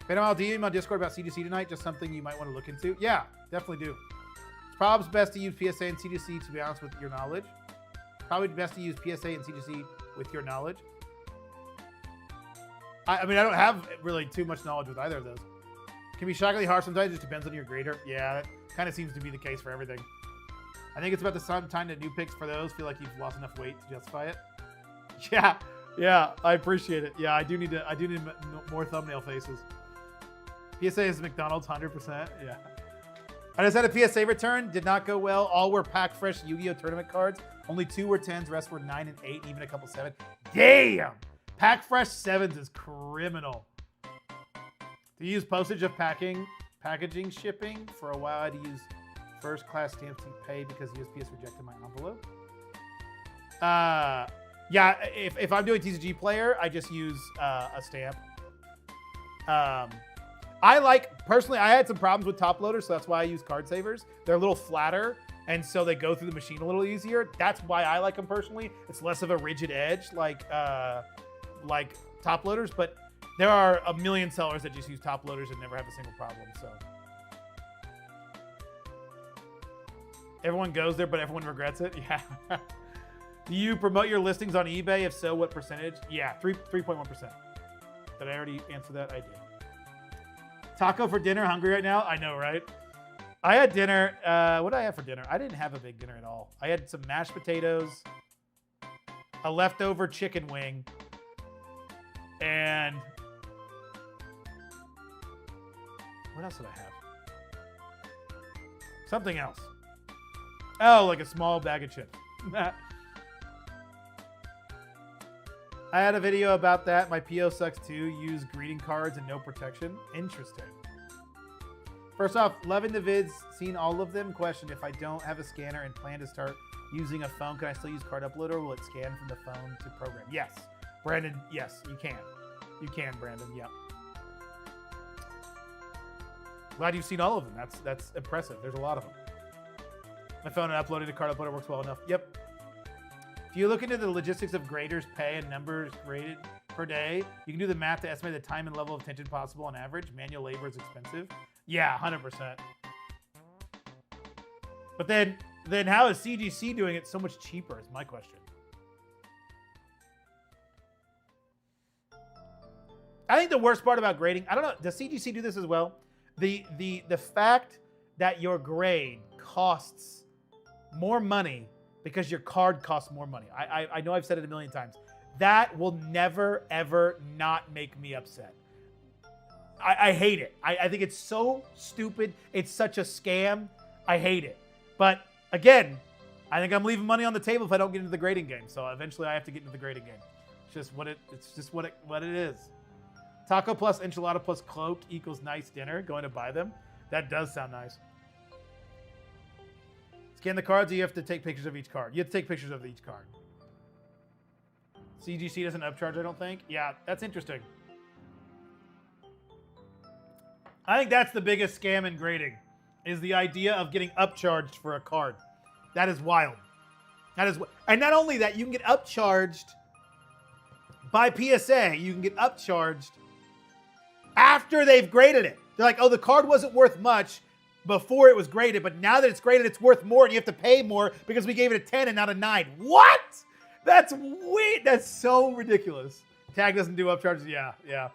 Phantom, I'll DM on Discord about CDC tonight. Just something you might want to look into. Yeah, definitely do. It's probably best to use PSA and CDC, to be honest, with your knowledge. Probably best to use PSA and CDC with your knowledge. I mean, I don't have really too much knowledge with either of those. Can be shockingly harsh sometimes. It just depends on your grader. Yeah, that kind of seems to be the case for everything. I think it's about the time that new picks for those feel like you've lost enough weight to justify it. Yeah, I appreciate it. Yeah, I do need more thumbnail faces. PSA is McDonald's 100%. Yeah. I just had a PSA return. Did not go well. All were pack fresh Yu-Gi-Oh tournament cards. Only 2 were 10s. Rest were 9 and 8, even a couple 7. Damn! Pack fresh 7s is criminal. To use postage of packaging shipping. For a while, I had to use first class stamps to pay because USPS rejected my envelope. Yeah, if I'm doing TCG player, I just use a stamp. Personally, I had some problems with top loaders, so that's why I use card savers. They're a little flatter, and so they go through the machine a little easier. That's why I like them personally. It's less of a rigid edge like top loaders, but there are a million sellers that just use top loaders and never have a single problem, so. Everyone goes there, but everyone regrets it. Yeah. Do you promote your listings on eBay? If so, what percentage? Yeah, 3.1%. Did I already answer that? I did. Taco for dinner. Hungry right now? I know, right? I had dinner. What did I have for dinner? I didn't have a big dinner at all. I had some mashed potatoes, a leftover chicken wing, and what else did I have? Something else. Oh, like a small bag of chips. I had a video about that. My PO sucks too. Use greeting cards and no protection. Interesting. First off, loving the vids. Seen all of them. Question, if I don't have a scanner and plan to start using a phone, can I still use card uploader? Or will it scan from the phone to program? Yes. Brandon, yes, you can. You can, Brandon, yeah. Glad you've seen all of them. That's impressive. There's a lot of them. My phone and uploading to card uploader works well enough. Yep. If you look into the logistics of graders' pay and numbers graded per day, you can do the math to estimate the time and level of attention possible on average. Manual labor is expensive. Yeah, 100%. But then how is CGC doing it so much cheaper is my question. I think the worst part about grading, I don't know, does CGC do this as well? The fact that your grade costs more money because your card costs more money. I know I've said it a million times. That will never, ever not make me upset. I hate it. I think it's so stupid. It's such a scam. I hate it. But again, I think I'm leaving money on the table if I don't get into the grading game. So eventually I have to get into the grading game. It's just what it is. Taco plus enchilada plus cloak equals nice dinner. Going to buy them. That does sound nice. Scan the cards, or you have to take pictures of each card. You have to take pictures of each card. CGC doesn't upcharge, I don't think. Yeah, that's interesting. I think that's the biggest scam in grading, is the idea of getting upcharged for a card. That is wild. And not only that, you can get upcharged by PSA. You can get upcharged after they've graded it. They're like, oh, the card wasn't worth much before it was graded, but now that it's graded, it's worth more, and you have to pay more because we gave it a 10 and not a 9. What? That's weird. That's so ridiculous. Tag doesn't do upcharges. Yeah.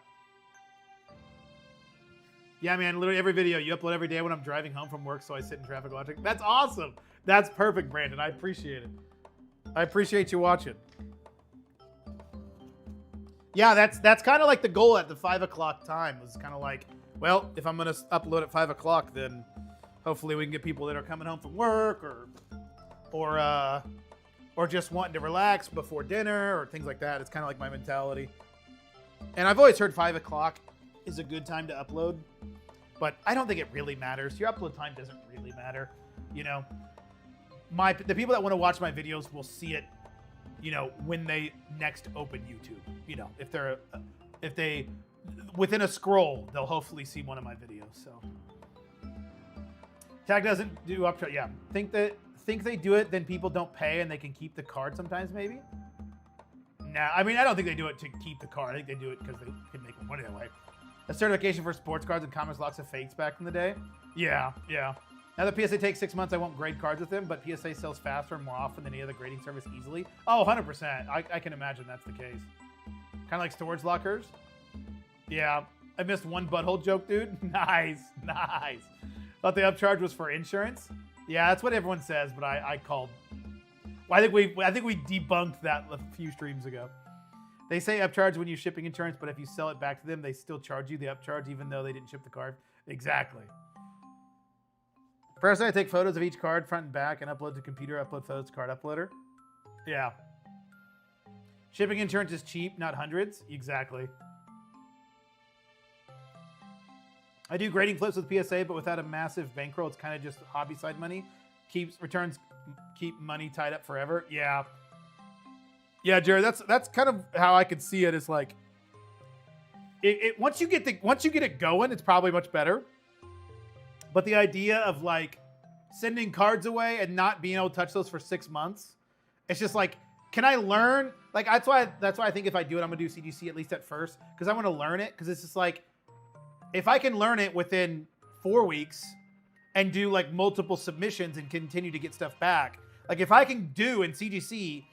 Yeah, man, literally every video you upload every day when I'm driving home from work, so I sit in traffic watching. That's awesome. That's perfect, Brandon. I appreciate it. I appreciate you watching. Yeah, that's kind of like the goal at the 5 o'clock time. It was kind of like, well, if I'm going to upload at 5 o'clock, then hopefully we can get people that are coming home from work or just wanting to relax before dinner or things like that. It's kind of like my mentality. And I've always heard 5 o'clock is a good time to upload, but I don't think it really matters. Your upload time doesn't really matter. You know, the people that want to watch my videos will see it, you know, when they next open YouTube. You know, if they within a scroll, they'll hopefully see one of my videos. So Tag doesn't do upcharge. Yeah, think they do it, then people don't pay and they can keep the card sometimes, maybe. Nah, I mean, I don't think they do it to keep the card. I think they do it because they can make more money that way. A certification for sports cards and commons lots of fakes back in the day. Yeah. Now that PSA takes 6 months, I won't grade cards with them, but PSA sells faster and more often than any other grading service easily. Oh, 100%. I can imagine that's the case. Kind of like storage lockers. Yeah. I missed one butthole joke, dude. Nice. Thought the upcharge was for insurance. Yeah, that's what everyone says, but I called. Well, I think we debunked that a few streams ago. They say upcharge when you're shipping insurance, but if you sell it back to them, they still charge you the upcharge even though they didn't ship the card. Exactly. First, I take photos of each card front and back and upload to computer, upload photos to card uploader. Yeah. Shipping insurance is cheap, not hundreds. Exactly. I do grading flips with PSA, but without a massive bankroll, it's kind of just hobby side money. Returns keep money tied up forever. Yeah. Yeah, Jared, that's kind of how I could see it. It's like once you get it going, it's probably much better. But the idea of like sending cards away and not being able to touch those for 6 months, it's just like, can I learn? Like that's why I think if I do it, I'm gonna do CGC at least at first because I want to learn it. Because it's just like, if I can learn it within 4 weeks and do like multiple submissions and continue to get stuff back, like if I can do in CGC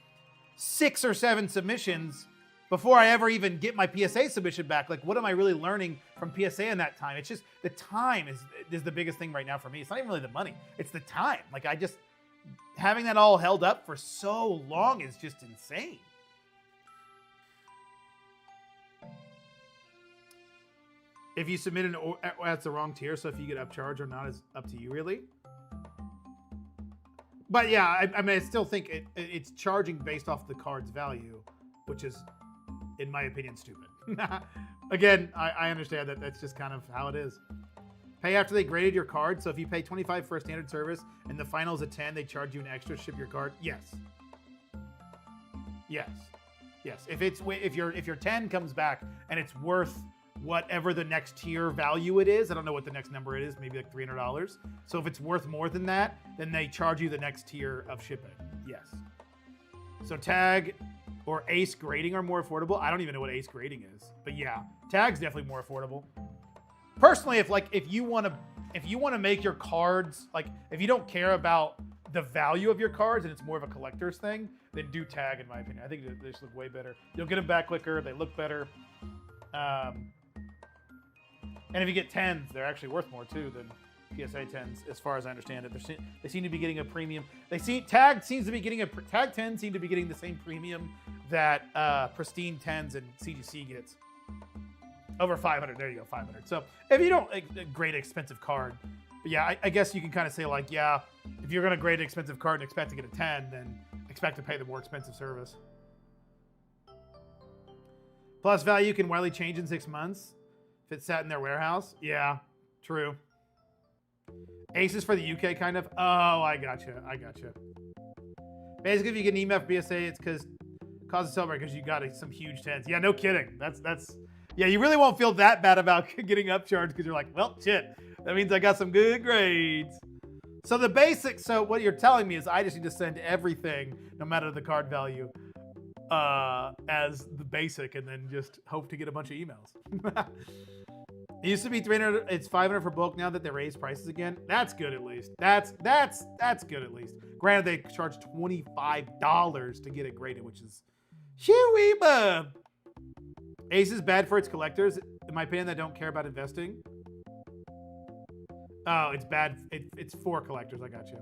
6 or 7 submissions before I ever even get my PSA submission back, like what am I really learning from PSA in that time? It's just the time is the biggest thing right now for me. It's not even really the money, it's the time. Like having that all held up for so long is just insane. If you submit that's the wrong tier, so if you get upcharged or not is up to you, really. But yeah, I mean, I still think it's charging based off the card's value, which is, in my opinion, stupid. Again, I understand that that's just kind of how it is. Pay after they graded your card. So if you pay $25 for a standard service and the final is a 10, they charge you an extra to ship your card. Yes. If your 10 comes back and it's worth whatever the next tier value it is, I don't know what the next number it is, maybe like $300. So if it's worth more than that, then they charge you the next tier of shipping. Yes. So Tag or Ace grading are more affordable. I don't even know what Ace grading is, but yeah, Tag's definitely more affordable. Personally, if you want to make your cards, like if you don't care about the value of your cards and it's more of a collector's thing, then do Tag, in my opinion. I think they just look way better. You'll get them back quicker. They look better. And if you get 10s, they're actually worth more too than PSA 10s, as far as I understand it. They seem to be getting a premium. Tag 10 seem to be getting the same premium that Pristine 10s and CGC gets. Over 500. There you go, 500. So if you don't, a great expensive card. But yeah, I guess you can kind of say like, yeah, if you're going to grade an expensive card and expect to get a 10, then expect to pay the more expensive service. Plus value can widely change in 6 months if it sat in their warehouse. Yeah, true. Aces for the UK, kind of. Oh, I gotcha. I gotcha. Basically, if you get an email for BSA, it's because cause a celebrate because you got some huge tens. Yeah, no kidding. That's. Yeah, you really won't feel that bad about getting upcharged because you're like, well, shit. That means I got some good grades. So the basic. So what you're telling me is I just need to send everything, no matter the card value, as the basic, and then just hope to get a bunch of emails. It used to be 300. It's 500 for bulk now that they raised prices again. That's good at least. That's good at least. Granted, they charge $25 to get it graded, which is shoo-wee bub. Ace is bad for its collectors, in my opinion, that don't care about investing. Oh, it's bad. It's for collectors. I got you.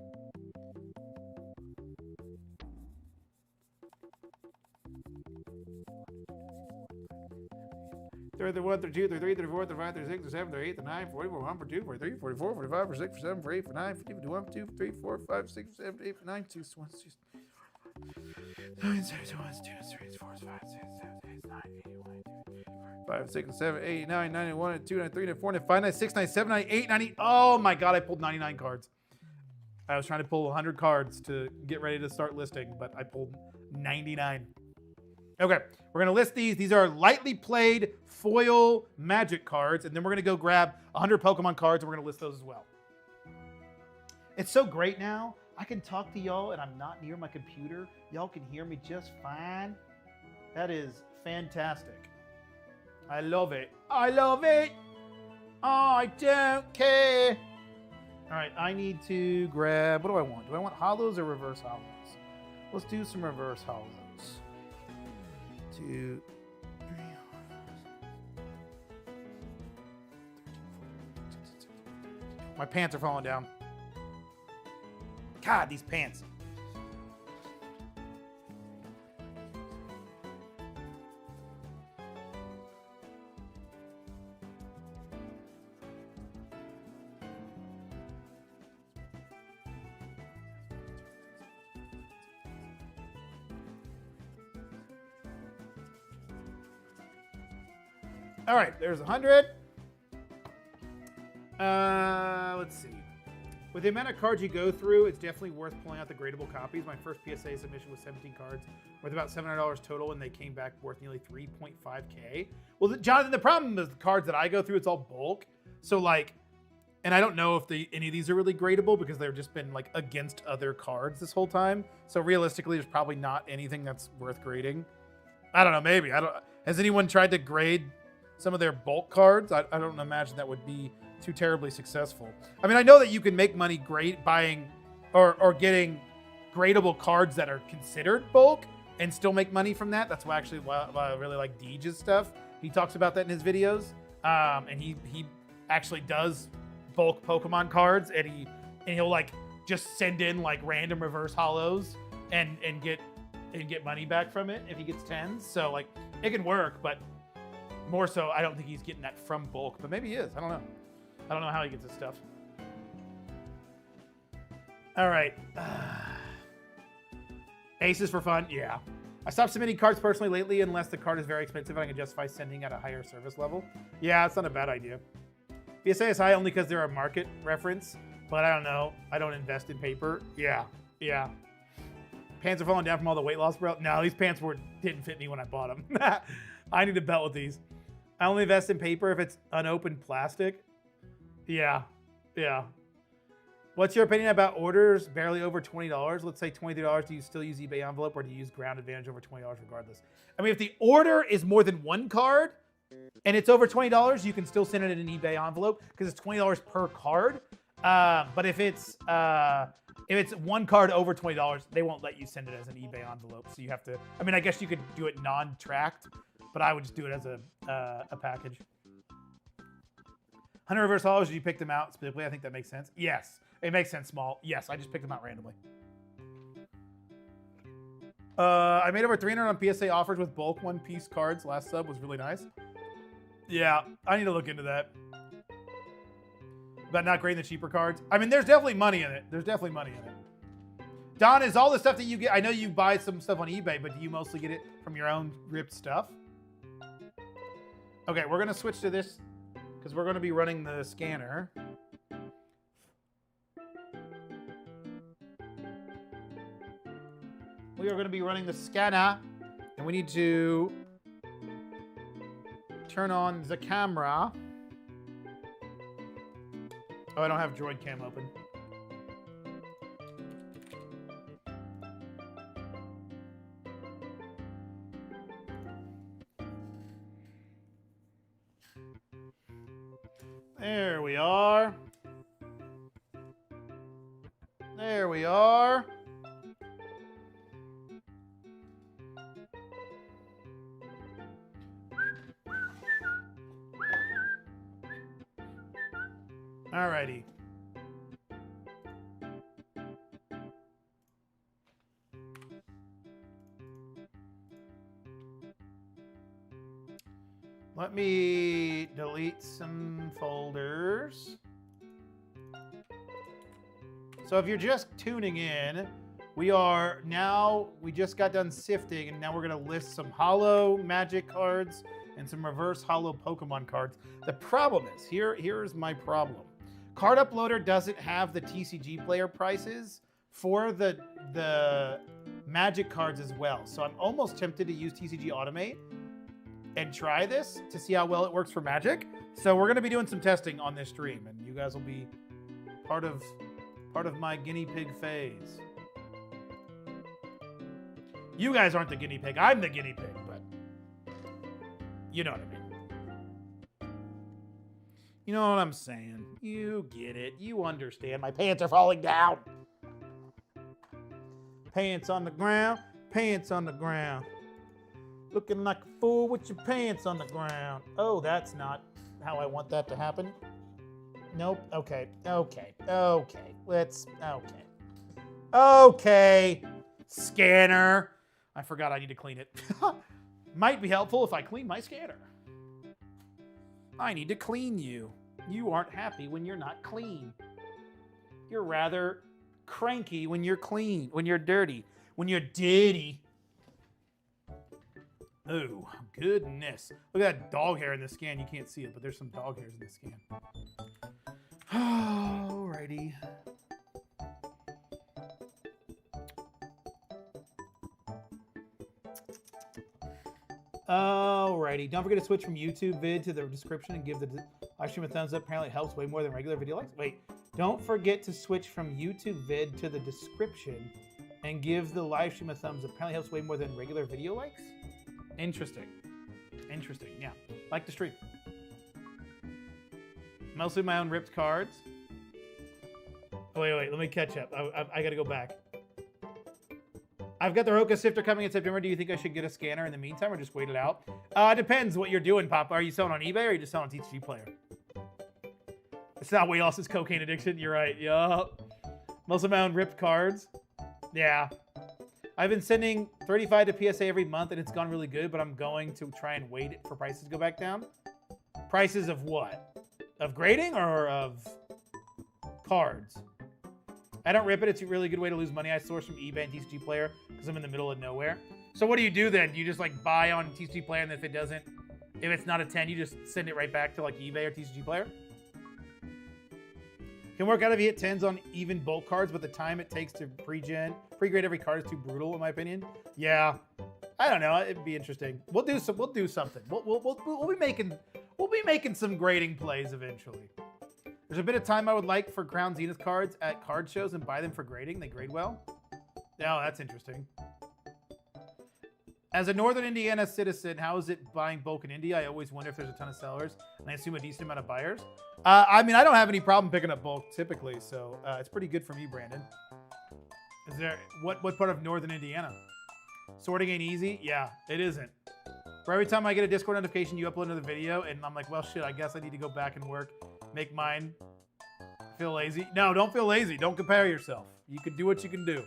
They're the 1, they're 2, they're 3, they're 4, they're 5, they're 6, they're 7, they're 8, they're 9, 44, 1 for 2, 43, 44, 45, for 6, for 7, for 8, for 9, 50, for 1, for 2, for 3, 4, 5, 6, 7, 8, for 9, 2, 1, 2, 9, 7, 2, 1, 2, 3, 4, 5, 6, 7, 8, 9, 5, 6, 7, 8, 9, 9, 1, 2, 9, 3, 9, 4, 9, 5, 9, 6, 9, 7, 9, 8, 9. Oh my God, I pulled 99 cards. I was trying to pull 100 cards to get ready to start listing, but I pulled 99. Okay, we're gonna list these. These are lightly played foil magic cards, and then we're gonna go grab 100 Pokemon cards, and we're gonna list those as well. It's so great now. I can talk to y'all, and I'm not near my computer. Y'all can hear me just fine. That is fantastic. I love it. I love it. I don't care. All right, I need to grab, what do I want? Do I want hollows or reverse hollows? Let's do some reverse hollows. 2, 3, 4. My pants are falling down. God, these pants. All right, there's 100. Let's see. With the amount of cards you go through, it's definitely worth pulling out the gradable copies. My first PSA submission was 17 cards, worth about $700 total, and they came back worth nearly 3.5K. Well, Jonathan, the problem is the cards that I go through, it's all bulk. So like, and I don't know if any of these are really gradable because they've just been like against other cards this whole time. So realistically, there's probably not anything that's worth grading. I don't know, maybe. Has anyone tried to grade some of their bulk cards? I don't imagine that would be too terribly successful. I mean, I know that you can make money buying or getting gradable cards that are considered bulk and still make money from that. That's why I really like Deej's stuff. He talks about that in his videos. And he actually does bulk Pokemon cards, and he'll like just send in like random reverse hollows and get money back from it if he gets 10s. So like it can work, but more so, I don't think he's getting that from bulk, but maybe he is. I don't know. I don't know how he gets his stuff. All right. Aces for fun? Yeah. I stopped submitting cards personally lately unless the card is very expensive and I can justify sending at a higher service level. Yeah, it's not a bad idea. PSA is high only because they're a market reference, but I don't know. I don't invest in paper. Yeah. Pants are falling down from all the weight loss, bro. No, these pants didn't fit me when I bought them. I need a belt with these. I only invest in paper if it's unopened plastic. Yeah. What's your opinion about orders barely over $20? Let's say $23. Do you still use eBay envelope or do you use ground advantage over $20 regardless? I mean, if the order is more than one card and it's over $20, you can still send it in an eBay envelope because it's $20 per card. But if it's one card over $20, they won't let you send it as an eBay envelope. So you have to, I mean, I guess you could do it non-tracked, but I would just do it as a package. 100 reverse hollows, did you pick them out specifically? I think that makes sense. Yes, it makes sense, Small. Yes, I just picked them out randomly. I made over 300 on PSA offers with bulk one-piece cards. Last sub was really nice. Yeah, I need to look into that. About not grading the cheaper cards. I mean, there's definitely money in it. Don, is all the stuff that you get, I know you buy some stuff on eBay, but do you mostly get it from your own ripped stuff? Okay, we're gonna switch to this because we're gonna be running the scanner. We are gonna be running the scanner, and we need to turn on the camera. Oh, I don't have Droid Cam open. There we are. There we are. Alrighty. Let me delete some folders. So if you're just tuning in, we just got done sifting, and now we're gonna list some holo Magic cards and some reverse holo Pokemon cards. The problem is, here's my problem. Card Uploader doesn't have the TCG player prices for the Magic cards as well. So I'm almost tempted to use TCG Automate and try this to see how well it works for Magic. So we're gonna be doing some testing on this stream, and you guys will be part of my guinea pig phase. You guys aren't the guinea pig, I'm the guinea pig, but you know what I mean. You know what I'm saying. You get it. You understand. My pants are falling down. Pants on the ground. Pants on the ground. Looking like a fool with your pants on the ground. Oh, that's not how I want that to happen. Nope. Okay. Okay. Okay. Okay. Okay. Scanner. I forgot I need to clean it. Might be helpful if I clean my scanner. I need to clean you. You aren't happy when you're not clean. You're rather cranky when you're clean, when you're dirty, when you're dirty. Oh, goodness. Look at that dog hair in the scan. You can't see it, but there's some dog hairs in the scan. Alrighty. Alrighty. Don't forget to switch from YouTube vid to the description and give the live stream a thumbs up. Apparently it helps way more than regular video likes. Wait. Don't forget to switch from YouTube vid to the description and give the live stream a thumbs up. Apparently helps way more than regular video likes. Interesting. Interesting. Yeah. Like the stream. Mostly my own ripped cards. Oh, wait. Let me catch up. I got to go back. I've got the Roka Sifter coming in September. Do you think I should get a scanner in the meantime or just wait it out? Depends what you're doing, Papa. Are you selling on eBay or are you just selling on TCG Player? It's not weight loss, it's cocaine addiction. You're right. Yup. Most of my own ripped cards. Yeah. I've been sending 35 to PSA every month and it's gone really good, but I'm going to try and wait for prices to go back down. Prices of what? Of grading or of cards? I don't rip it. It's a really good way to lose money. I source from eBay and TCG Player because I'm in the middle of nowhere. So what do you do then? Do you just like buy on TCG Player and if it's not a 10, you just send it right back to like eBay or TCG Player? Can work out if you hit 10s on even bulk cards, but the time it takes to pre-grade every card is too brutal, in my opinion. Yeah, I don't know. It'd be interesting. We'll do something. We'll be making some grading plays eventually. There's a bit of time I would like for Crown Zenith cards at card shows and buy them for grading. They grade well. Oh, that's interesting. As a Northern Indiana citizen, how is it buying bulk in India? I always wonder if there's a ton of sellers, and I assume a decent amount of buyers. I mean, I don't have any problem picking up bulk typically, so it's pretty good for me, Brandon. Is there what part of Northern Indiana? Sorting ain't easy? Yeah, it isn't. For every time I get a Discord notification, you upload another video, and I'm like, well, shit, I guess I need to go back and work, make mine. Feel lazy? No, don't feel lazy. Don't compare yourself. You can do what you can do.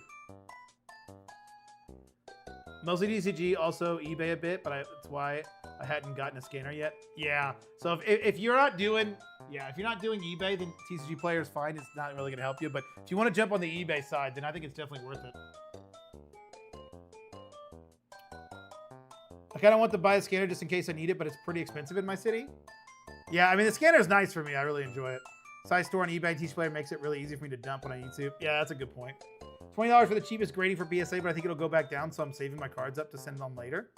Mostly TCG, also eBay a bit, but that's why I hadn't gotten a scanner yet. Yeah. So if you're not doing, if you're not doing eBay, then TCG Player is fine. It's not really going to help you. But if you want to jump on the eBay side, then I think it's definitely worth it. I kind of want to buy a scanner just in case I need it, but it's pretty expensive in my city. Yeah, I mean, the scanner is nice for me. I really enjoy it. Size store on eBay, TCG Player makes it really easy for me to dump when I need to. Yeah, that's a good point. $20 for the cheapest grading for PSA, but I think it'll go back down, so I'm saving my cards up to send them later.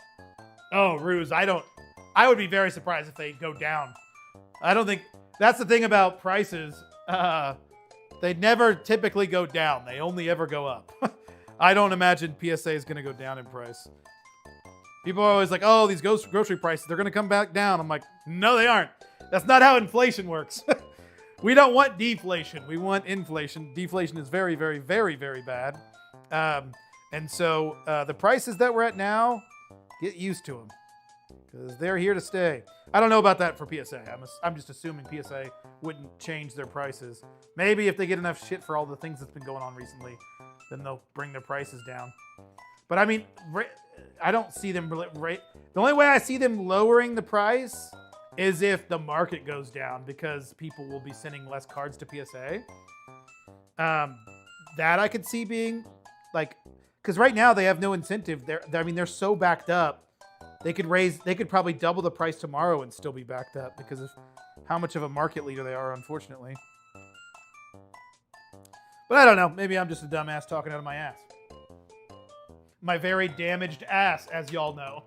Oh, Ruse, I would be very surprised if they go down. I don't think, that's the thing about prices. They never typically go down. They only ever go up. I don't imagine PSA is going to go down in price. People are always like, oh, these grocery prices, they're going to come back down. I'm like, no, they aren't. That's not how inflation works. We don't want deflation. We want inflation. Deflation is very, very, very, very bad. And so the prices that we're at now, get used to them because they're here to stay. I don't know about that for PSA. I'm just assuming PSA wouldn't change their prices. Maybe if they get enough shit for all the things that's been going on recently, then they'll bring their prices down. But I mean, I don't see them. The only way I see them lowering the price is if the market goes down because people will be sending less cards to PSA. That I could see being like, because right now they have no incentive. They're so backed up. They could probably double the price tomorrow and still be backed up because of how much of a market leader they are, unfortunately. But I don't know. Maybe I'm just a dumbass talking out of my ass. My very damaged ass, as y'all know.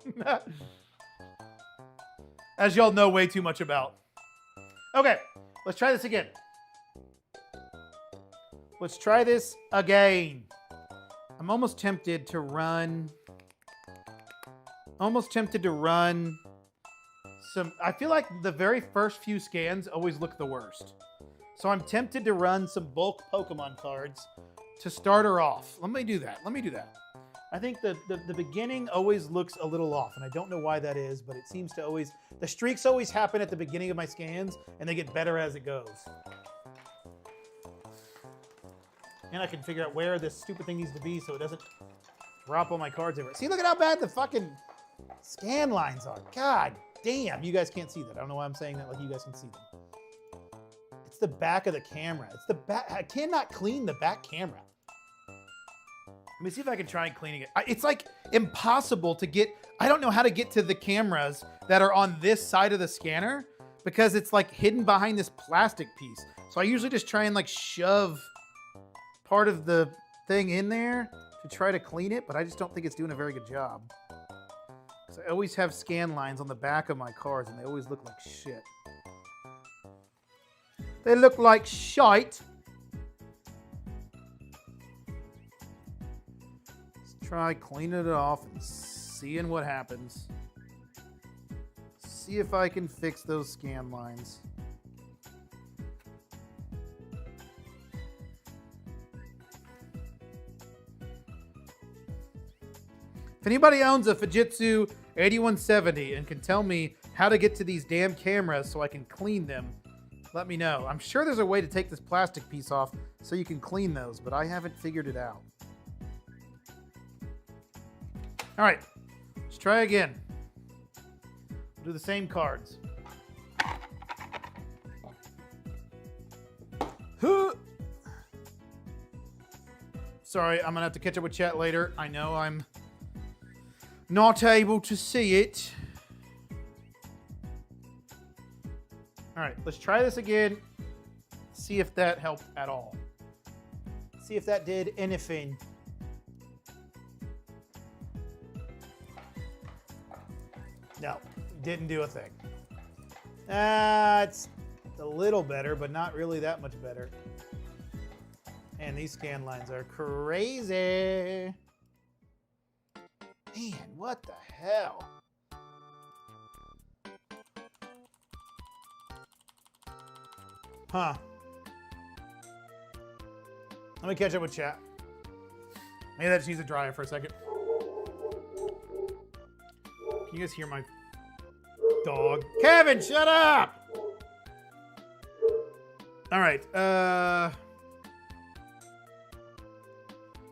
As y'all know way too much about. Okay, let's try this again. Let's try this again. I'm almost tempted to run some. I feel like the very first few scans always look the worst. So I'm tempted to run some bulk Pokemon cards to start her off. Let me do that. I think the beginning always looks a little off, and I don't know why that is, but it seems to always, the streaks always happen at the beginning of my scans, and they get better as it goes. And I can figure out where this stupid thing needs to be so it doesn't drop all my cards everywhere. See, look at how bad the fucking scan lines are. God damn, you guys can't see that. I don't know why I'm saying that like you guys can see them. It's the back of the camera. It's the back. I cannot clean the back camera. Let me see if I can try cleaning it. It's like impossible to get. I don't know how to get to the cameras that are on this side of the scanner because it's like hidden behind this plastic piece. So I usually just try and like shove part of the thing in there to try to clean it, but I just don't think it's doing a very good job. So I always have scan lines on the back of my cards and they always look like shit. They look like shite. Try cleaning it off and seeing what happens. See if I can fix those scan lines. If anybody owns a Fujitsu 8170 and can tell me how to get to these damn cameras so I can clean them, let me know. I'm sure there's a way to take this plastic piece off so you can clean those, but I haven't figured it out. All right, let's try again. We'll do the same cards. Sorry, I'm gonna have to catch up with chat later. I know I'm not able to see it. All right, let's try this again. See if that helped at all. See if that did anything. No, didn't do a thing. It's a little better, but not really that much better. And these scan lines are crazy. Man, what the hell? Huh. Let me catch up with chat. Maybe that just needs a dryer for a second. Can you guys hear my dog? Kevin, shut up! All right.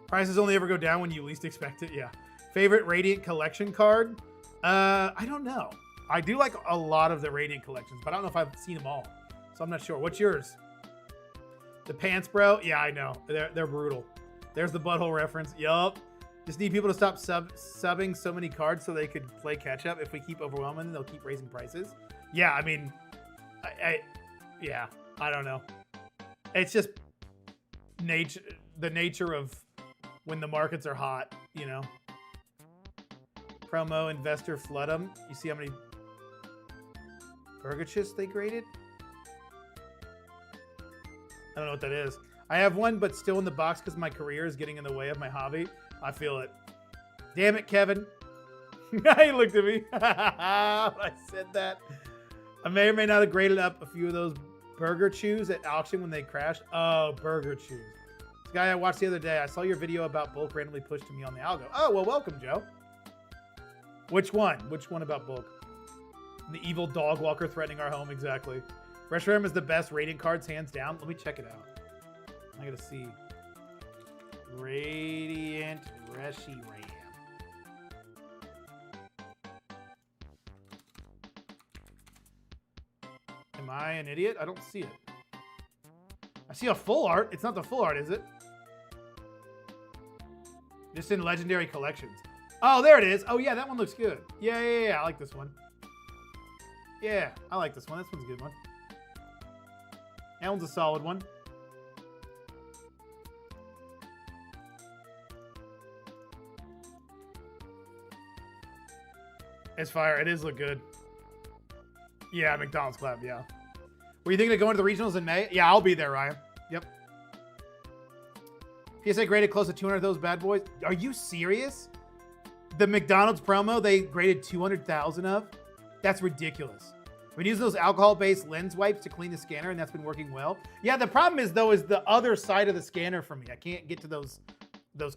Prices only ever go down when you least expect it. Yeah. Favorite Radiant collection card? I don't know. I do like a lot of the Radiant collections, but I don't know if I've seen them all. So I'm not sure. What's yours? The pants, bro? Yeah, I know. They're brutal. There's the butthole reference. Yup. Just need people to stop subbing so many cards so they could play catch up. If we keep overwhelming them, they'll keep raising prices. Yeah, I mean, I don't know. It's just the nature of when the markets are hot, you know. Promo investor flood them. You see how many Burgaches they graded? I don't know what that is. I have one, but still in the box because my career is getting in the way of my hobby. I feel it. Damn it, Kevin. He looked at me. I said that. I may or may not have graded up a few of those burger chews at auction when they crashed. Oh, burger chews. This guy I watched the other day, I saw your video about bulk randomly pushed to me on the algo. Oh, well, welcome, Joe. Which one? Which one about bulk? The evil dog walker threatening our home, exactly. Reshiram is the best rating cards, hands down. Let me check it out. I gotta see. Radiant Reshiram. Am I an idiot? I don't see it. I see a full art. It's not the full art, is it? Just in legendary collections. Oh, there it is. Oh, yeah, that one looks good. Yeah. I like this one. Yeah, I like this one. This one's a good one. That one's a solid one. It's fire. It does look good. Yeah, McDonald's Club, yeah. Were you thinking of going to the regionals in May? Yeah, I'll be there, Ryan. Yep. PSA graded close to 200 of those bad boys. Are you serious? The McDonald's promo they graded 200,000 of? That's ridiculous. We've been using those alcohol-based lens wipes to clean the scanner, and that's been working well. Yeah, the problem is, though, is the other side of the scanner for me. I can't get to those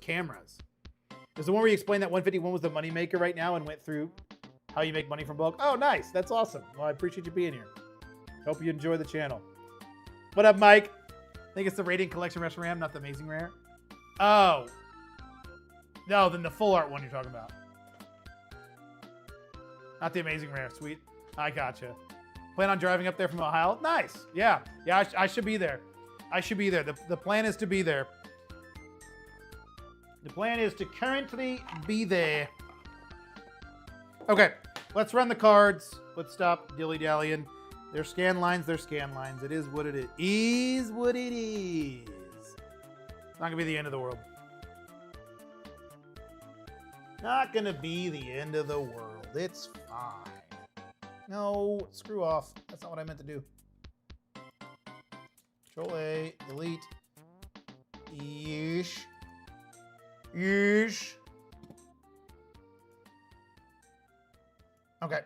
cameras. There's the one where you explained that 151 was the moneymaker right now and went through how you make money from bulk. Oh, nice. That's awesome. Well, I appreciate you being here. Hope you enjoy the channel. What up, Mike? I think it's the Radiant Collection Reshiram, not the Amazing Rare. Oh. No, then the full art one you're talking about. Not the Amazing Rare. Sweet. I gotcha. Plan on driving up there from Ohio? Nice. Yeah. Yeah, I should be there. I should be there. The plan is to be there. The plan is to currently be there. Okay, let's run the cards. Let's stop dilly-dallying. They're scan lines. They're scan lines. It is what it is. Is what it is. It's not going to be the end of the world. Not going to be the end of the world. It's fine. No, screw off. That's not what I meant to do. Control A, delete. Yeesh. Yeesh. Okay,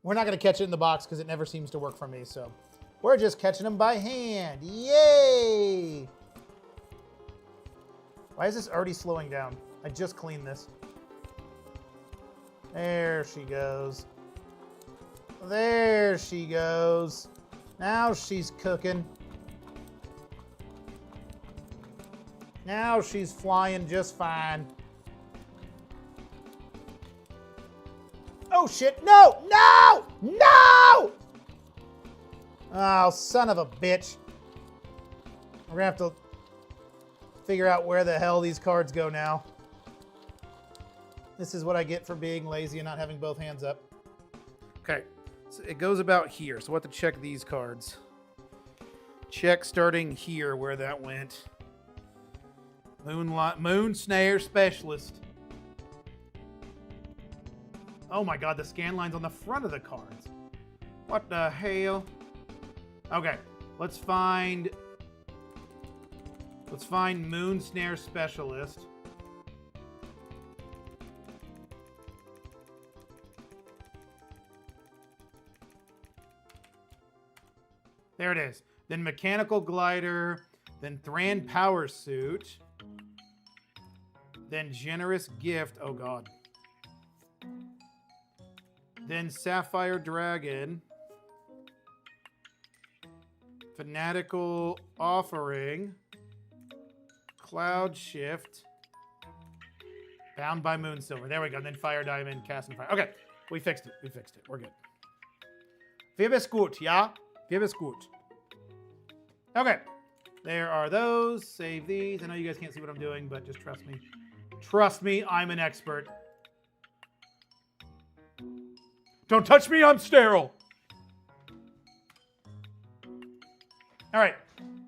we're not going to catch it in the box because it never seems to work for me, so we're just catching them by hand. Yay! Why is this already slowing down? I just cleaned this. There she goes. There she goes. Now she's cooking. Now she's flying just fine. Oh, shit. No! No! No! Oh, son of a bitch. We're going to have to figure out where the hell these cards go now. This is what I get for being lazy and not having both hands up. Okay. So it goes about here. So we'll have to check these cards. Check starting here where that went. Moon Snare Specialist. Oh my god, the scan line's on the front of the cards. What the hell? Okay, let's find Moon Snare Specialist. There it is. Then Mechanical Glider, then Thran Power Suit, then Generous Gift. Oh god. Then Sapphire Dragon, Fanatical Offering, Cloud Shift, Bound by Moonsilver. There we go. Then Fire Diamond, Cast and Fire. Okay, we fixed it. We fixed it. We're good. Wir bist gut, ja? Wir bist gut. Okay, there are those. Save these. I know you guys can't see what I'm doing, but just trust me. Trust me, I'm an expert. Don't touch me, I'm sterile. All right,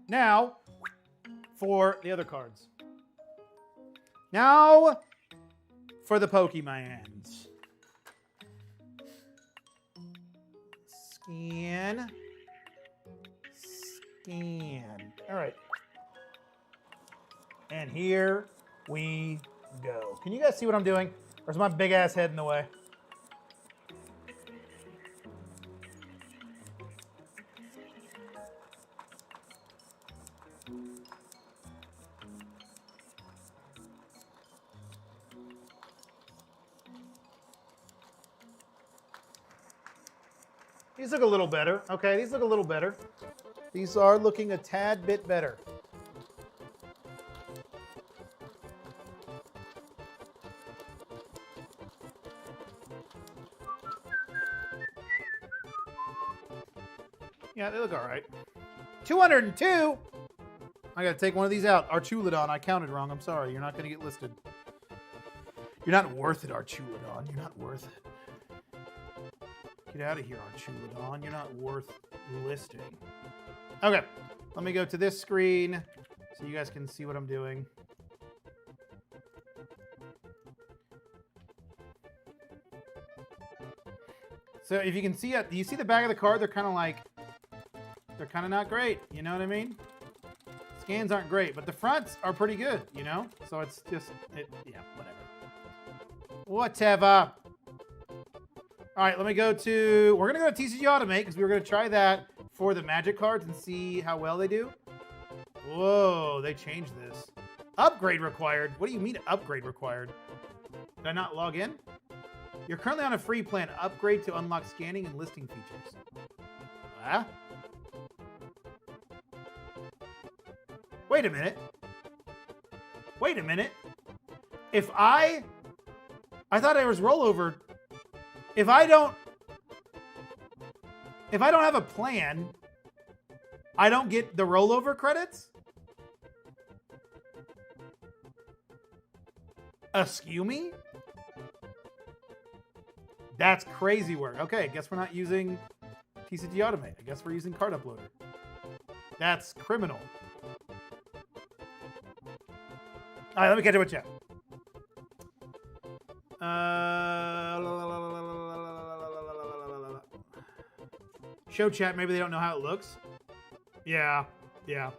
now for the other cards. Now for the Pokemons. Scan. Scan. All right. And here we go. Can you guys see what I'm doing? Or is my big ass head in the way? These look a little better. Okay, these look a little better. These are looking a tad bit better. Yeah, they look all right. 202? I gotta take one of these out. Archulodon, I counted wrong. I'm sorry. You're not gonna get listed. You're not worth it, Archulodon. You're not worth it. Get out of here, Archulodon. You're not worth listing. Okay, let me go to this screen so you guys can see what I'm doing. So if you can see it, do you see the back of the card? They're kind of not great. You know what I mean? Scans aren't great, but the fronts are pretty good, you know? So it's just, yeah, whatever. Whatever. All right, let me go to, we're going to go to TCG Automate because we were going to try that for the Magic cards and see how well they do. Whoa, they changed this. Upgrade required. What do you mean upgrade required? Did I not log in? You're currently on a free plan. Upgrade to unlock scanning and listing features. Huh? Wait a minute. Wait a minute. If I thought it was rollover. If I don't have a plan, I don't get the rollover credits? Askew me? That's crazy work. Okay, guess we're not using TCG Automate. I guess we're using Card Uploader. That's criminal. All right, let me catch up with chat. Show chat, maybe they don't know how it looks. Yeah, yeah.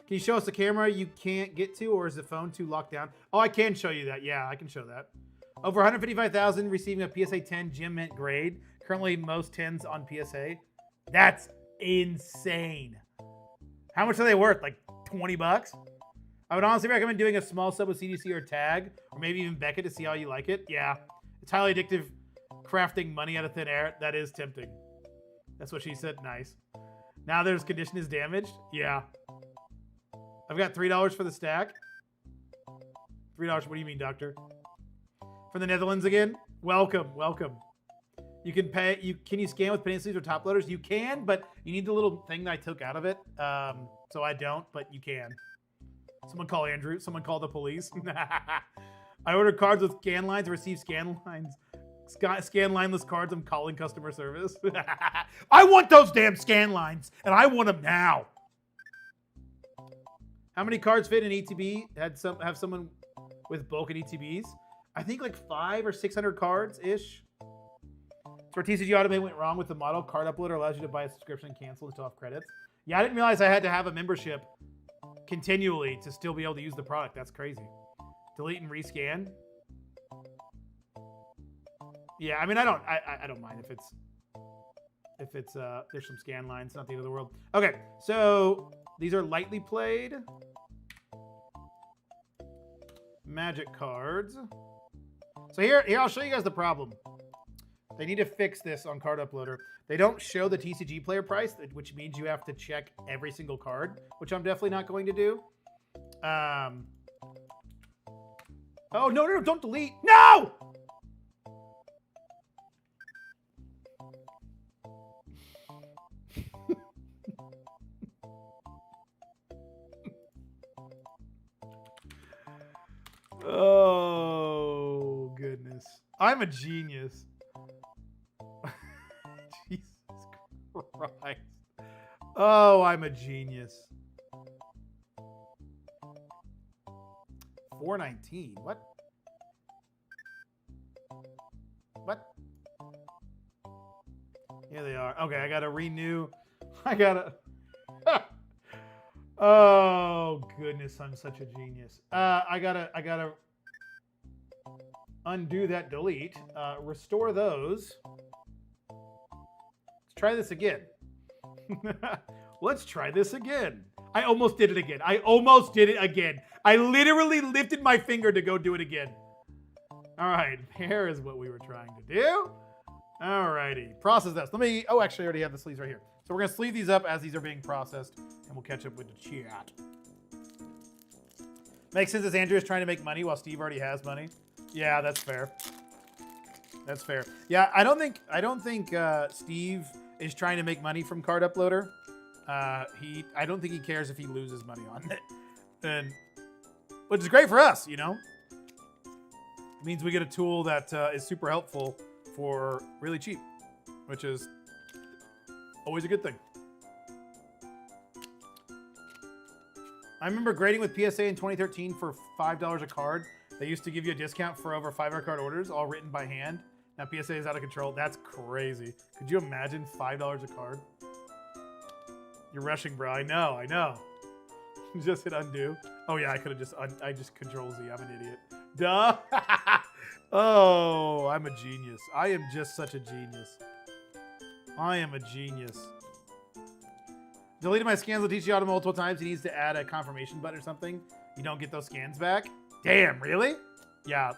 Can you show us the camera you can't get to, or is the phone too locked down? Oh, I can show you that. Yeah, I can show that. Over 155,000 receiving a PSA 10 Gem Mint grade. Currently, most 10s on PSA. That's insane. How much are they worth? Like 20 bucks? I would honestly recommend doing a small sub with CDC or Tag, or maybe even Beckett to see how you like it. Yeah, it's highly addictive, crafting money out of thin air. That is tempting. That's what she said. Nice. Now there's condition is damaged. Yeah. I've got $3 for the stack. $3. What do you mean, doctor? From the Netherlands again? Welcome, welcome. You can pay. Can you scan with penny sleeves or top loaders? You can, but you need the little thing that I took out of it. So I don't, but you can. Someone call Andrew. Someone call the police. I ordered cards with scan lines and received scan lines. Scan lineless cards. I'm calling customer service. I want those damn scan lines, and I want them now. How many cards fit in ETB? Have someone with bulk in ETBs? I think like 500 or 600 cards ish. So where TCG Automate went wrong with the model. Card Uploader allows you to buy a subscription and cancel to still have credits. Yeah, I didn't realize I had to have a membership continually to still be able to use the product. That's crazy. Delete and rescan. Yeah, I mean, I don't mind if it's there's some scan lines, not the end of the world. Okay, so these are lightly played Magic cards. So here I'll show you guys the problem. They need to fix this on Card Uploader. They don't show the TCG player price, which means you have to check every single card, which I'm definitely not going to do. Oh, no, don't delete. No! Oh. I'm a genius. Jesus Christ. Oh, I'm a genius. 419. What? What? Here they are. Okay, I gotta renew. I gotta. Oh goodness, I'm such a genius. I gotta undo that delete. Restore those. Let's try this again. Let's try this again. I almost did it again. I almost did it again. I literally lifted my finger to go do it again. All right, here is what we were trying to do. All righty, process this. Let me, oh, actually I already have the sleeves right here. So we're gonna sleeve these up as these are being processed and we'll catch up with the chat. Makes sense as Andrew is trying to make money while Steve already has money. Yeah, that's fair. That's fair. Yeah, I don't think Steve is trying to make money from Card Uploader. I don't think he cares if he loses money on it. And which is great for us, you know? It means we get a tool that is super helpful for really cheap, which is always a good thing. I remember grading with PSA in 2013 for $5 a card. They used to give you a discount for over 500 card orders, all written by hand. Now PSA is out of control. That's crazy. Could you imagine $5 a card? You're rushing, bro. I know. Just hit undo. Oh yeah, I could have I just Control Z. I'm an idiot. Duh. Oh, I'm a genius. I am just such a genius. I am a genius. Deleted my scans with TCG Auto multiple times. He needs to add a confirmation button or something. You don't get those scans back. Damn, really? Yeah.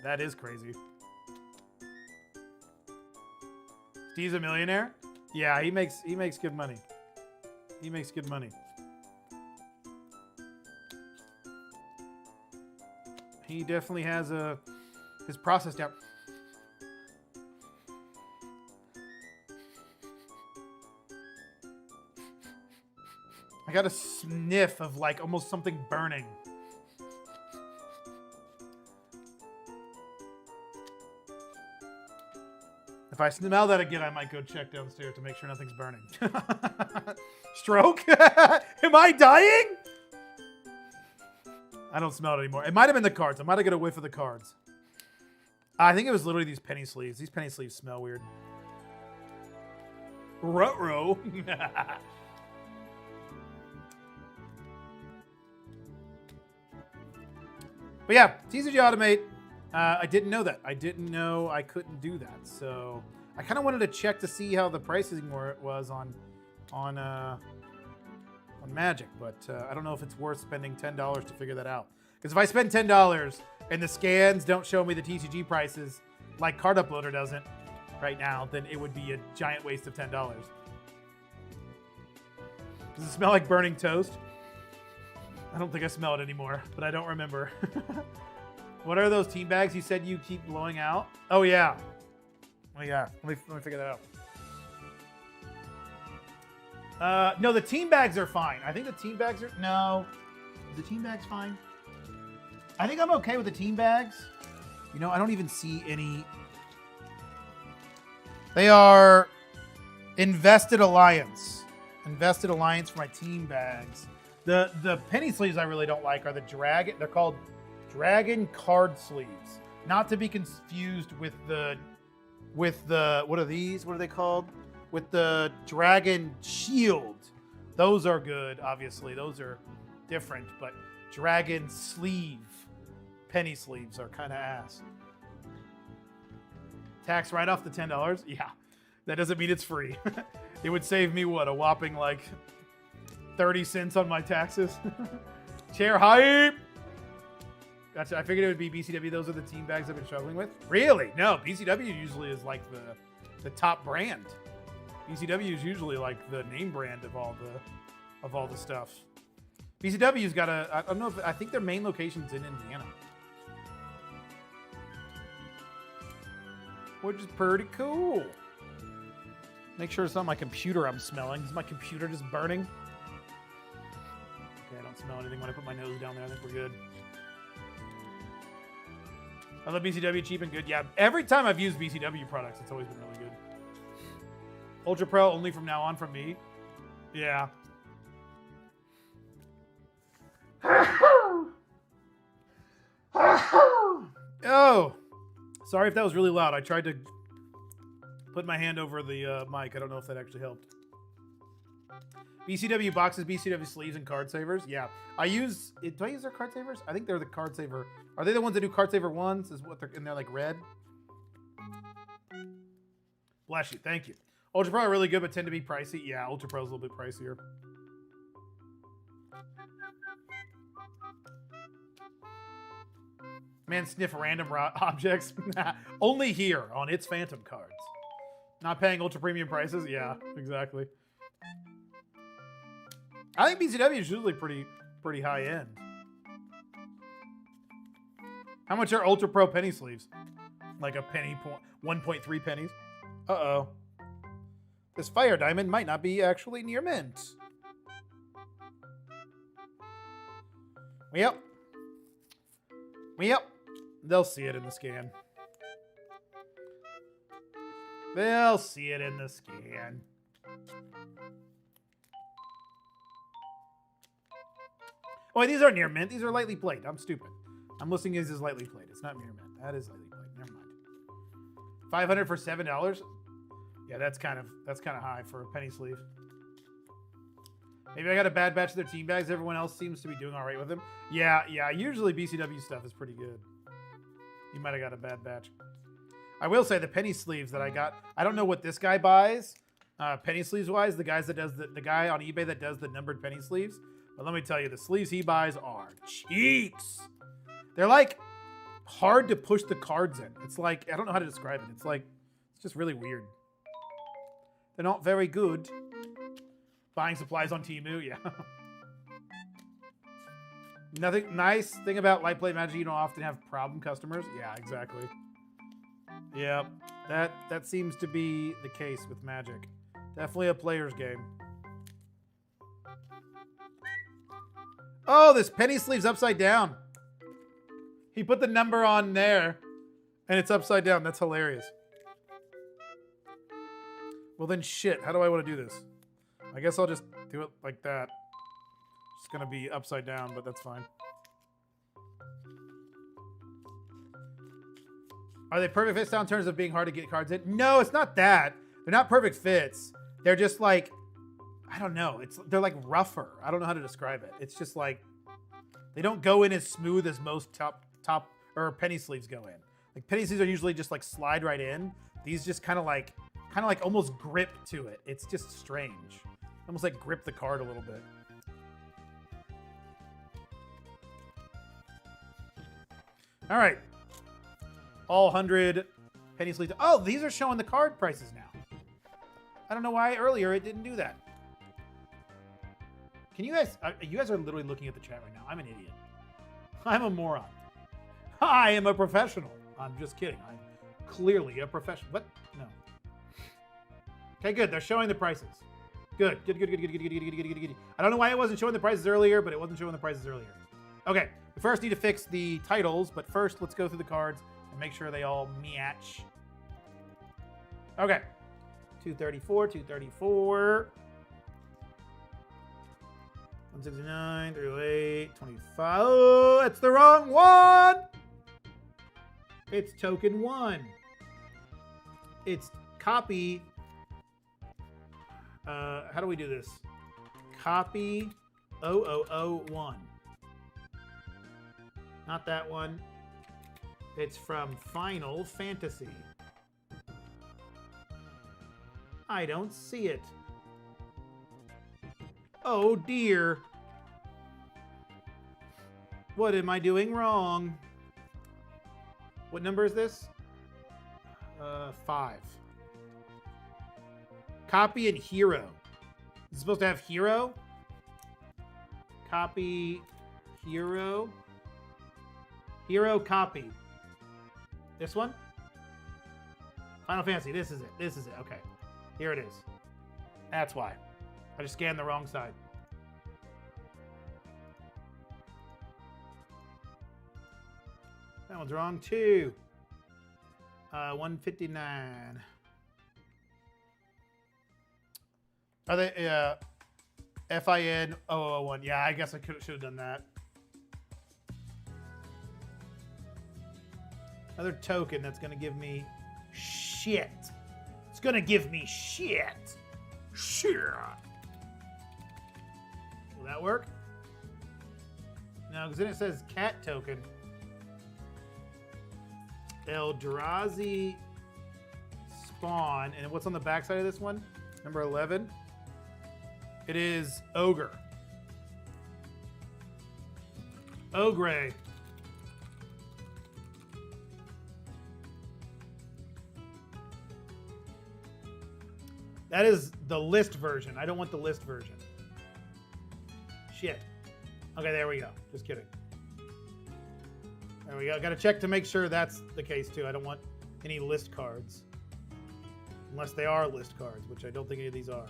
That is crazy. Steve's a millionaire? Yeah, he makes good money. He makes good money. He definitely has his process down. I got a sniff of like almost something burning. If I smell that again, I might go check downstairs to make sure nothing's burning. Stroke? Am I dying? I don't smell it anymore. It might have been the cards. I might have got a whiff of the cards. I think it was literally these penny sleeves. These penny sleeves smell weird. Ruh-roh. But yeah, TCG Automate. I didn't know that. I didn't know I couldn't do that. So I kind of wanted to check to see how the pricing was on Magic, but I don't know if it's worth spending $10 to figure that out. Because if I spend $10 and the scans don't show me the TCG prices like Card Uploader doesn't right now, then it would be a giant waste of $10. Does it smell like burning toast? I don't think I smell it anymore, but I don't remember. What are those team bags you said you keep blowing out? Oh, yeah. Oh, yeah. Let me figure that out. No, the team bags are fine. I think the team bags are... No. Is the team bags fine? I think I'm okay with the team bags. You know, I don't even see any... They are Invested Alliance. Invested Alliance for my team bags. The penny sleeves I really don't like are the Dragon... They're called Dragon card sleeves. Not to be confused with the... What are these? What are they called? With the Dragon Shield. Those are good, obviously. Those are different, but Dragon sleeve penny sleeves are kind of ass. Tax right off the $10? Yeah. That doesn't mean it's free. It would save me, what, a whopping like 30 cents on my taxes? Chair hype! Gotcha. I figured it would be BCW. Those are the team bags I've been struggling with. Really? No, BCW usually is like the top brand. BCW is usually like the name brand of all the stuff. BCW's got I don't know if, I think their main location's in Indiana. Which is pretty cool. Make sure it's not my computer I'm smelling. Is my computer just burning? Okay, I don't smell anything when I put my nose down there. I think we're good. I love BCW, cheap and good. Yeah, every time I've used BCW products, it's always been really good. Ultra Pro only from now on from me. Yeah. Oh, sorry if that was really loud. I tried to put my hand over the mic. I don't know if that actually helped. BCW boxes, BCW sleeves, and card savers. Yeah, I use. Do I use their card savers? I think they're the card saver. Are they the ones that do card saver ones? Is what they're in there like red? Bless you. Thank you. Ultra Pro are really good, but tend to be pricey. Yeah, Ultra Pro is a little bit pricier. Man, sniff random objects. Only here on its Phantom cards. Not paying ultra premium prices. Yeah, exactly. I think BCW is usually pretty high end. How much are Ultra Pro penny sleeves? Like a penny, 1.3 pennies. Uh-oh. This fire diamond might not be actually near mint. Yep. Yep. They'll see it in the scan. They'll see it in the scan. Oh, wait, these aren't near mint. These are lightly played. I'm stupid. I'm listing these as lightly played. It's not near mint. That is lightly played. Never mind. $500 for $7. Yeah, that's kind of high for a penny sleeve. Maybe I got a bad batch of their team bags. Everyone else seems to be doing all right with them. Yeah. Usually BCW stuff is pretty good. You might have got a bad batch. I will say the penny sleeves that I got. I don't know what this guy buys, penny sleeves wise. The guy on eBay that does the numbered penny sleeves. But let me tell you, the sleeves he buys are cheats. They're like hard to push the cards in. It's like, I don't know how to describe it. It's just really weird. They're not very good. Buying supplies on Temu, yeah. Nothing nice thing about light play Magic, you don't often have problem customers. Yeah, exactly. Yep, that seems to be the case with Magic. Definitely a player's game. Oh, this penny sleeve's upside down. He put the number on there, and it's upside down. That's hilarious. Well then, shit. How do I want to do this? I guess I'll just do it like that. It's gonna be upside down, but that's fine. Are they perfect fits now in terms of being hard to get cards in? No, it's not that. They're not perfect fits. They're just like, I don't know. They're like rougher. I don't know how to describe it. It's just like, they don't go in as smooth as most top or penny sleeves go in. Like penny sleeves are usually just like slide right in. These just kind of like almost grip to it. It's just strange. Almost like grip the card a little bit. All right. All 100 penny sleeves. Oh, these are showing the card prices now. I don't know why earlier it didn't do that. Can you guys are literally looking at the chat right now. I'm an idiot. I'm a moron. I am a professional. I'm just kidding. I'm clearly a professional. What? No. Okay, good. They're showing the prices. Good. I don't know why it wasn't showing the prices earlier, but it wasn't showing the prices earlier. Okay, we first need to fix the titles, but first let's go through the cards and make sure they all match. Okay. 234, 234. 169, 308, 25. Oh, that's the wrong one! It's token 1. It's copy. How do we do this? Copy 0001. Not that one. It's from Final Fantasy. I don't see it. Oh dear. What am I doing wrong? What number is this? 5. Copy and hero. Is it supposed to have hero? Copy, hero. Hero copy. This one? Final Fantasy. This is it. This is it. Okay. Here it is. That's why. I just scanned the wrong side. one's wrong too. 159. Are they FIN 001? Yeah, I guess I should have done that. Another token that's gonna give me shit. It's gonna give me shit. Shit. Will that work? No, because then it says cat token. Eldrazi spawn. And what's on the backside of this one? Number 11. It is Ogre. Ogre. That is the list version. I don't want the list version. Shit. Okay, there we go. Just kidding. There we go. Got to check to make sure that's the case too. I don't want any list cards. Unless they are list cards, which I don't think any of these are.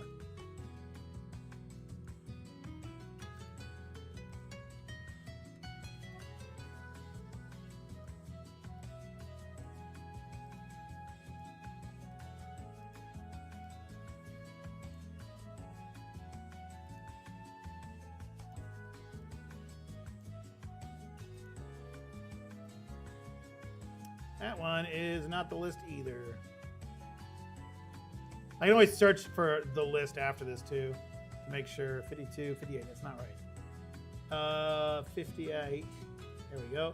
That one is not the list either. I can always search for the list after this too to make sure. 52, 58, that's not right. 58, there we go.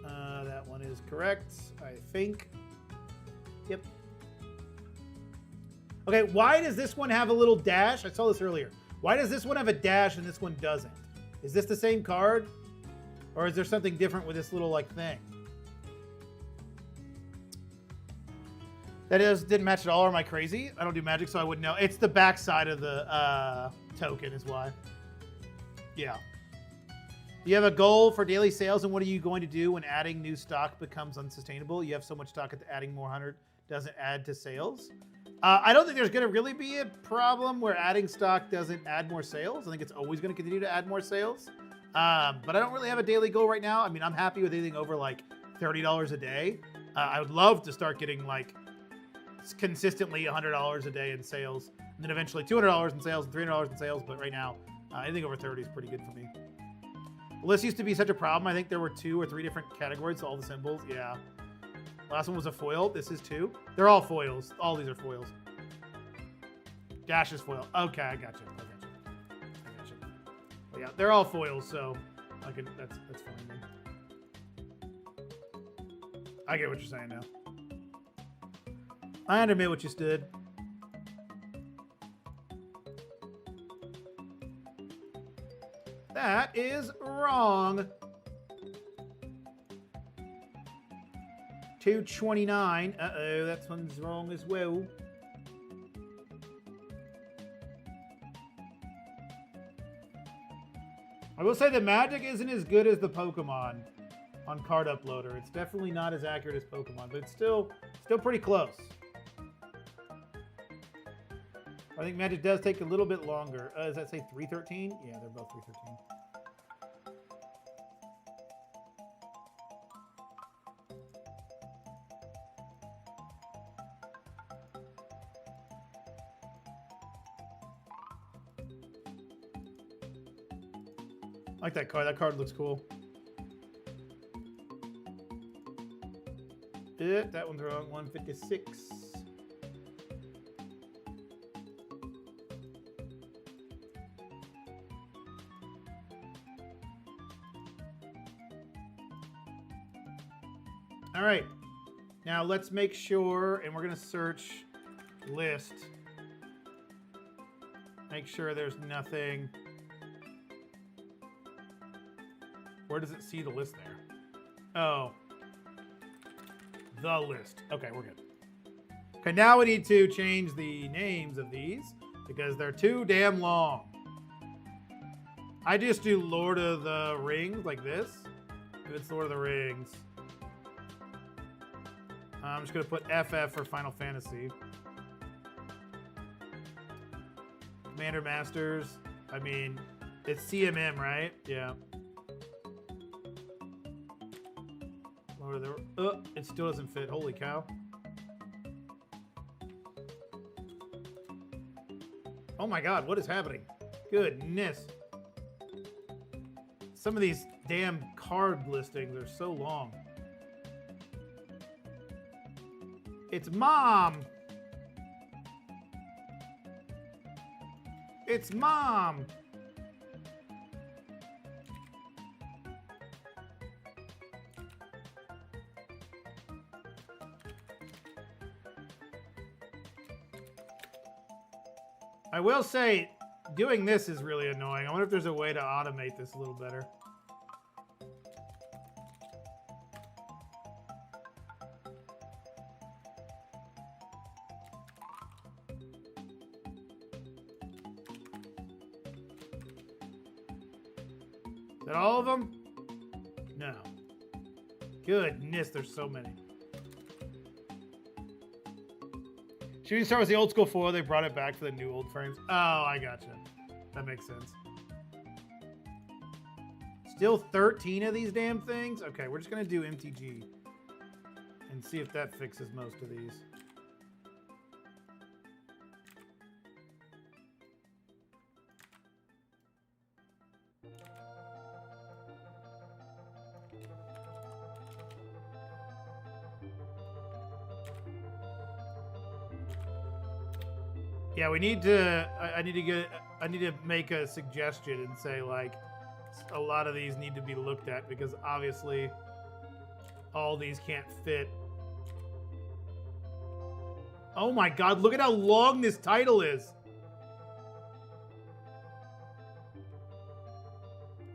That one is correct, I think. Yep. Okay, why does this one have a little dash? I saw this earlier. Why does this one have a dash and this one doesn't? Is this the same card? Or is there something different with this little like thing? That didn't match at all, or am I crazy? I don't do Magic, so I wouldn't know. It's the back side of the token is why. Yeah. Do you have a goal for daily sales, and what are you going to do when adding new stock becomes unsustainable? You have so much stock that adding more 100 doesn't add to sales. I don't think there's going to really be a problem where adding stock doesn't add more sales. I think it's always going to continue to add more sales. But I don't really have a daily goal right now. I mean, I'm happy with anything over like $30 a day. I would love to start getting like consistently $100 a day in sales, and then eventually $200 in sales and $300 in sales. But right now, anything over 30 is pretty good for me. The list used to be such a problem. I think there were 2 or 3 different categories, so all the symbols. Yeah. Last one was a foil. This is 2. They're all foils. All these are foils. Dash is foil. Okay, I got you. I got you. Well, yeah, they're all foils, so I can. That's fine then. I get what you're saying now. I admit what you stood. That is wrong. 229. Uh-oh, that one's wrong as well. I will say the Magic isn't as good as the Pokemon on Card Uploader. It's definitely not as accurate as Pokemon, but it's still pretty close. I think Magic does take a little bit longer. Does that say 313? Yeah, they're both 313. I like that card. That card looks cool. That one's wrong. 156. All right. Now let's make sure, and we're going to search list. Make sure there's nothing. Where does it see the list there? Oh. The list. Okay, we're good. Okay, now we need to change the names of these because they're too damn long. I just do Lord of the Rings like this. If it's Lord of the Rings. I'm just going to put FF for Final Fantasy. Commander Masters. I mean, it's CMM, right? Yeah. It still doesn't fit. Holy cow. Oh my god, what is happening? Goodness. Some of these damn card listings are so long. It's Mom! It's Mom! I will say, doing this is really annoying. I wonder if there's a way to automate this a little better. Is that all of them? No. Goodness, there's so many. Should we start with the old school foil? They brought it back for the new old frames. Oh, I gotcha. That makes sense. Still 13 of these damn things? Okay, we're just going to do MTG and see if that fixes most of these. Yeah, we need to. I need to make a suggestion and say like, a lot of these need to be looked at because obviously, all these can't fit. Oh my God! Look at how long this title is.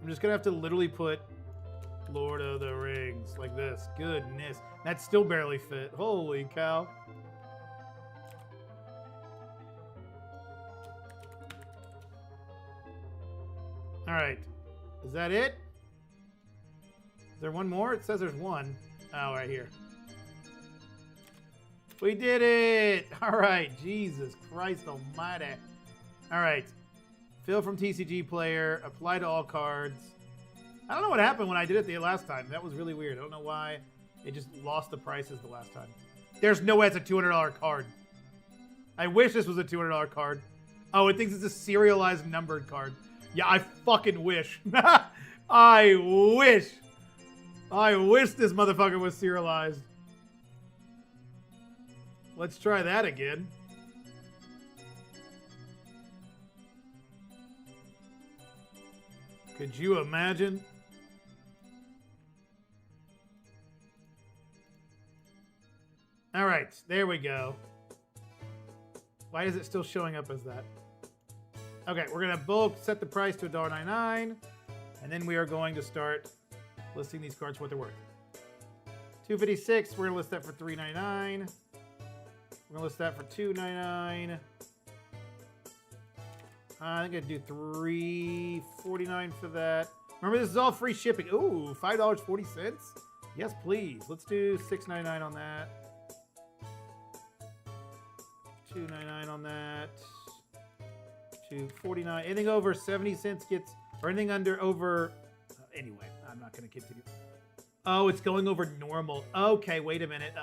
I'm just gonna have to literally put Lord of the Rings like this. Goodness, that still barely fit. Holy cow! All right, is that it? Is there one more? It says there's one. Oh, right here. We did it! All right, Jesus Christ almighty. All right, fill from TCG player, apply to all cards. I don't know what happened when I did it the last time. That was really weird. I don't know why. It just lost the prices the last time. There's no way it's a $200 card. I wish this was a $200 card. Oh, it thinks it's a serialized numbered card. Yeah, I fucking wish. I wish. I wish this motherfucker was serialized. Let's try that again. Could you imagine? All right, there we go. Why is it still showing up as that? Okay, we're gonna bulk set the price to $1.99, and then we are going to start listing these cards for what they're worth. $2.56. We're gonna list that for $3.99. We're gonna list that for $2.99. I think I'd do $3.49 for that. Remember, this is all free shipping. Ooh, $5.40. Yes, please. Let's do $6.99 on that. $2.99 on that. $2.49. Anything over 70 cents gets, or anything under over. Anyway, I'm not going to continue. Oh, it's going over normal. Okay, wait a minute.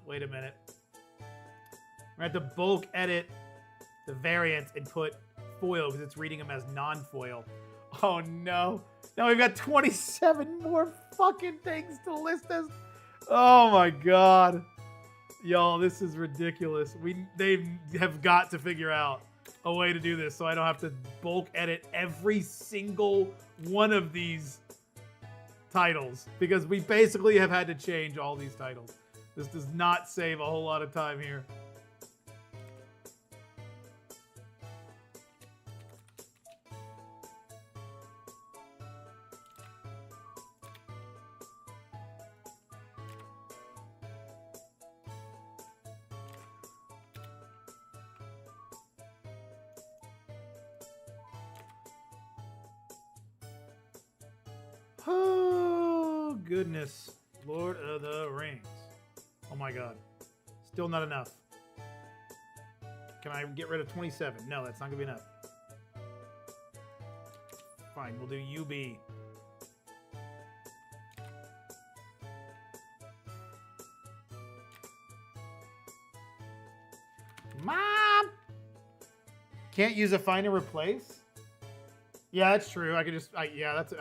Wait a minute. We're going to have to bulk edit the variants and put foil because it's reading them as non-foil. Oh no. Now we've got 27 more fucking things to list as. Oh my God. Y'all, this is ridiculous. They have got to figure out a way to do this so I don't have to bulk edit every single one of these titles because we basically have had to change all these titles. This does not save a whole lot of time here. Oh, goodness. Lord of the Rings. Oh my God. Still not enough. Can I get rid of 27? No, that's not going to be enough. Fine, we'll do UB. Mom! Can't use a find and replace? Yeah, that's true. I could just, I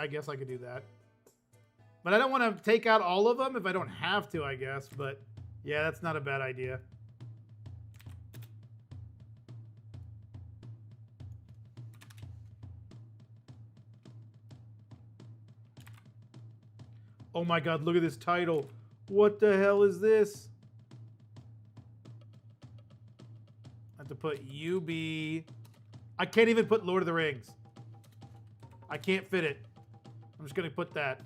guess I could do that. But I don't want to take out all of them if I don't have to, I guess. But yeah, that's not a bad idea. Oh my God, look at this title. What the hell is this? I have to put UB. I can't even put Lord of the Rings. I can't fit it. I'm just going to put that.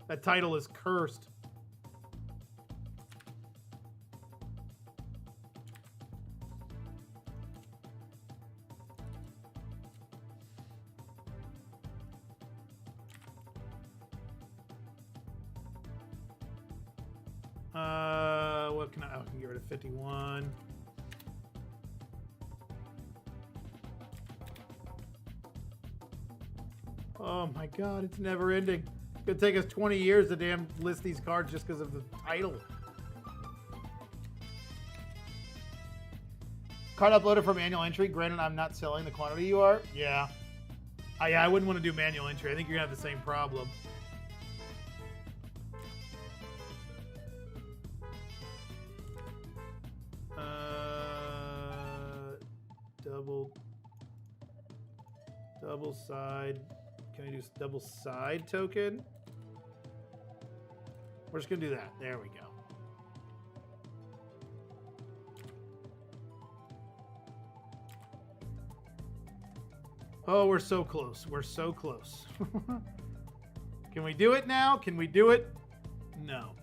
That title is cursed. What can I can get rid of 51. Oh my God, it's never ending. It's gonna take us 20 years to damn list these cards just because of the title. Card uploaded for manual entry. Granted, I'm not selling the quantity you are. Yeah. I wouldn't want to do manual entry. I think you're gonna have the same problem. Double side. Can I do double side token? We're just gonna do that. There we go. Oh, we're so close. We're so close. Can we do it now? Can we do it? No.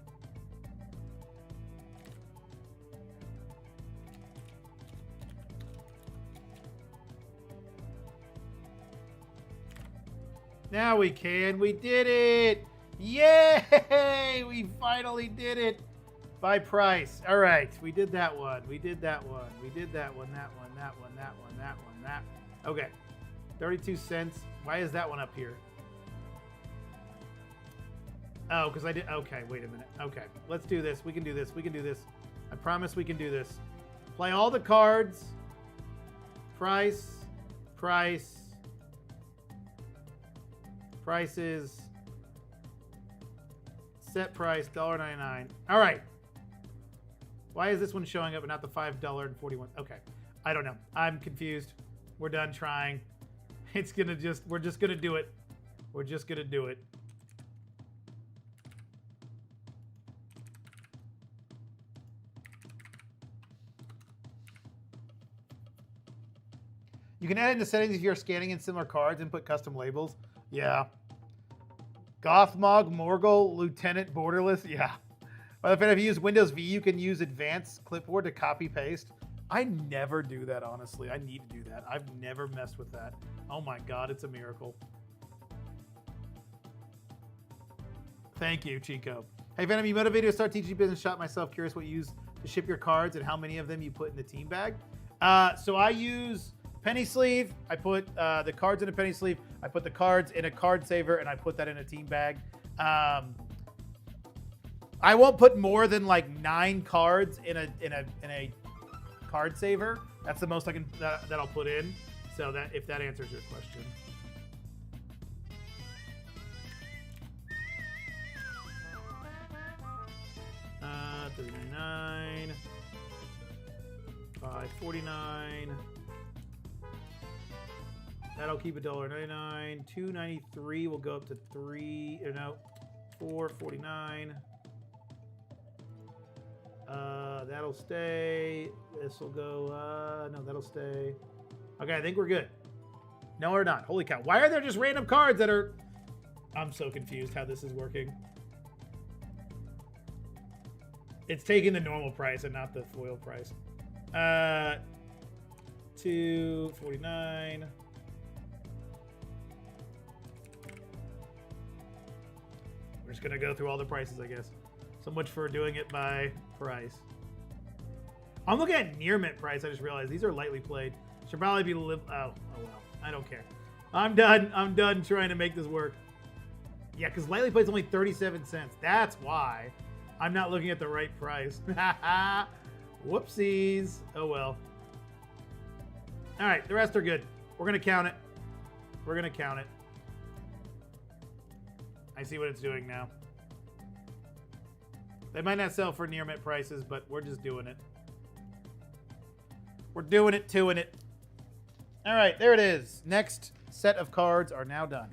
Now we can. We did it. Yay! We finally did it. By price. All right. We did that one. We did that one. We did that one. That one. That one. That one. That one. That. Okay. 32 cents. Why is that one up here? Oh, because I did. Okay. Wait a minute. Okay. Let's do this. We can do this. We can do this. I promise we can do this. Play all the cards. Price. Price. Prices. Set price, $1.99. All right. Why is this one showing up and not the $5.41? Okay. I don't know. I'm confused. We're done trying. It's going to just, we're just going to do it. We're just going to do it. You can add into settings if you're scanning in similar cards and put custom labels. Yeah. Gothmog, Morgul, Lieutenant, Borderless. Yeah. By the way, if you use Windows V, you can use Advanced Clipboard to copy paste. I never do that, honestly. I need to do that. I've never messed with that. Oh my God, it's a miracle. Thank you, Chico. Hey, Venom, you motivated to start TCG business shop myself. Curious what you use to ship your cards and how many of them you put in the team bag. So I use penny sleeve. I put the cards in a penny sleeve. I put the cards in a card saver, and I put that in a team bag. I won't put more than like 9 cards in a card saver. That's the most I can that I'll put in. So that if that answers your question. $3.99, $5.49. That'll keep $1.99. $2.93 will go up to $4.49. That'll stay. This will go. No, that'll stay. Okay, I think we're good. No, we're not. Holy cow! Why are there just random cards that are? I'm so confused how this is working. It's taking the normal price and not the foil price. $2.49. We're just gonna go through all the prices, I guess. So much for doing it by price. I'm looking at near mint price. I just realized these are lightly played. Should probably be oh well. I don't care. I'm done. I'm done trying to make this work. Yeah, because lightly played is only 37 cents. That's why I'm not looking at the right price. Whoopsies. Oh, well. All right, the rest are good. We're going to count it. We're going to count it. I see what it's doing now. They might not sell for near mint prices, but we're just doing it. We're doing it, doing it. All right, there it is. Next set of cards are now done.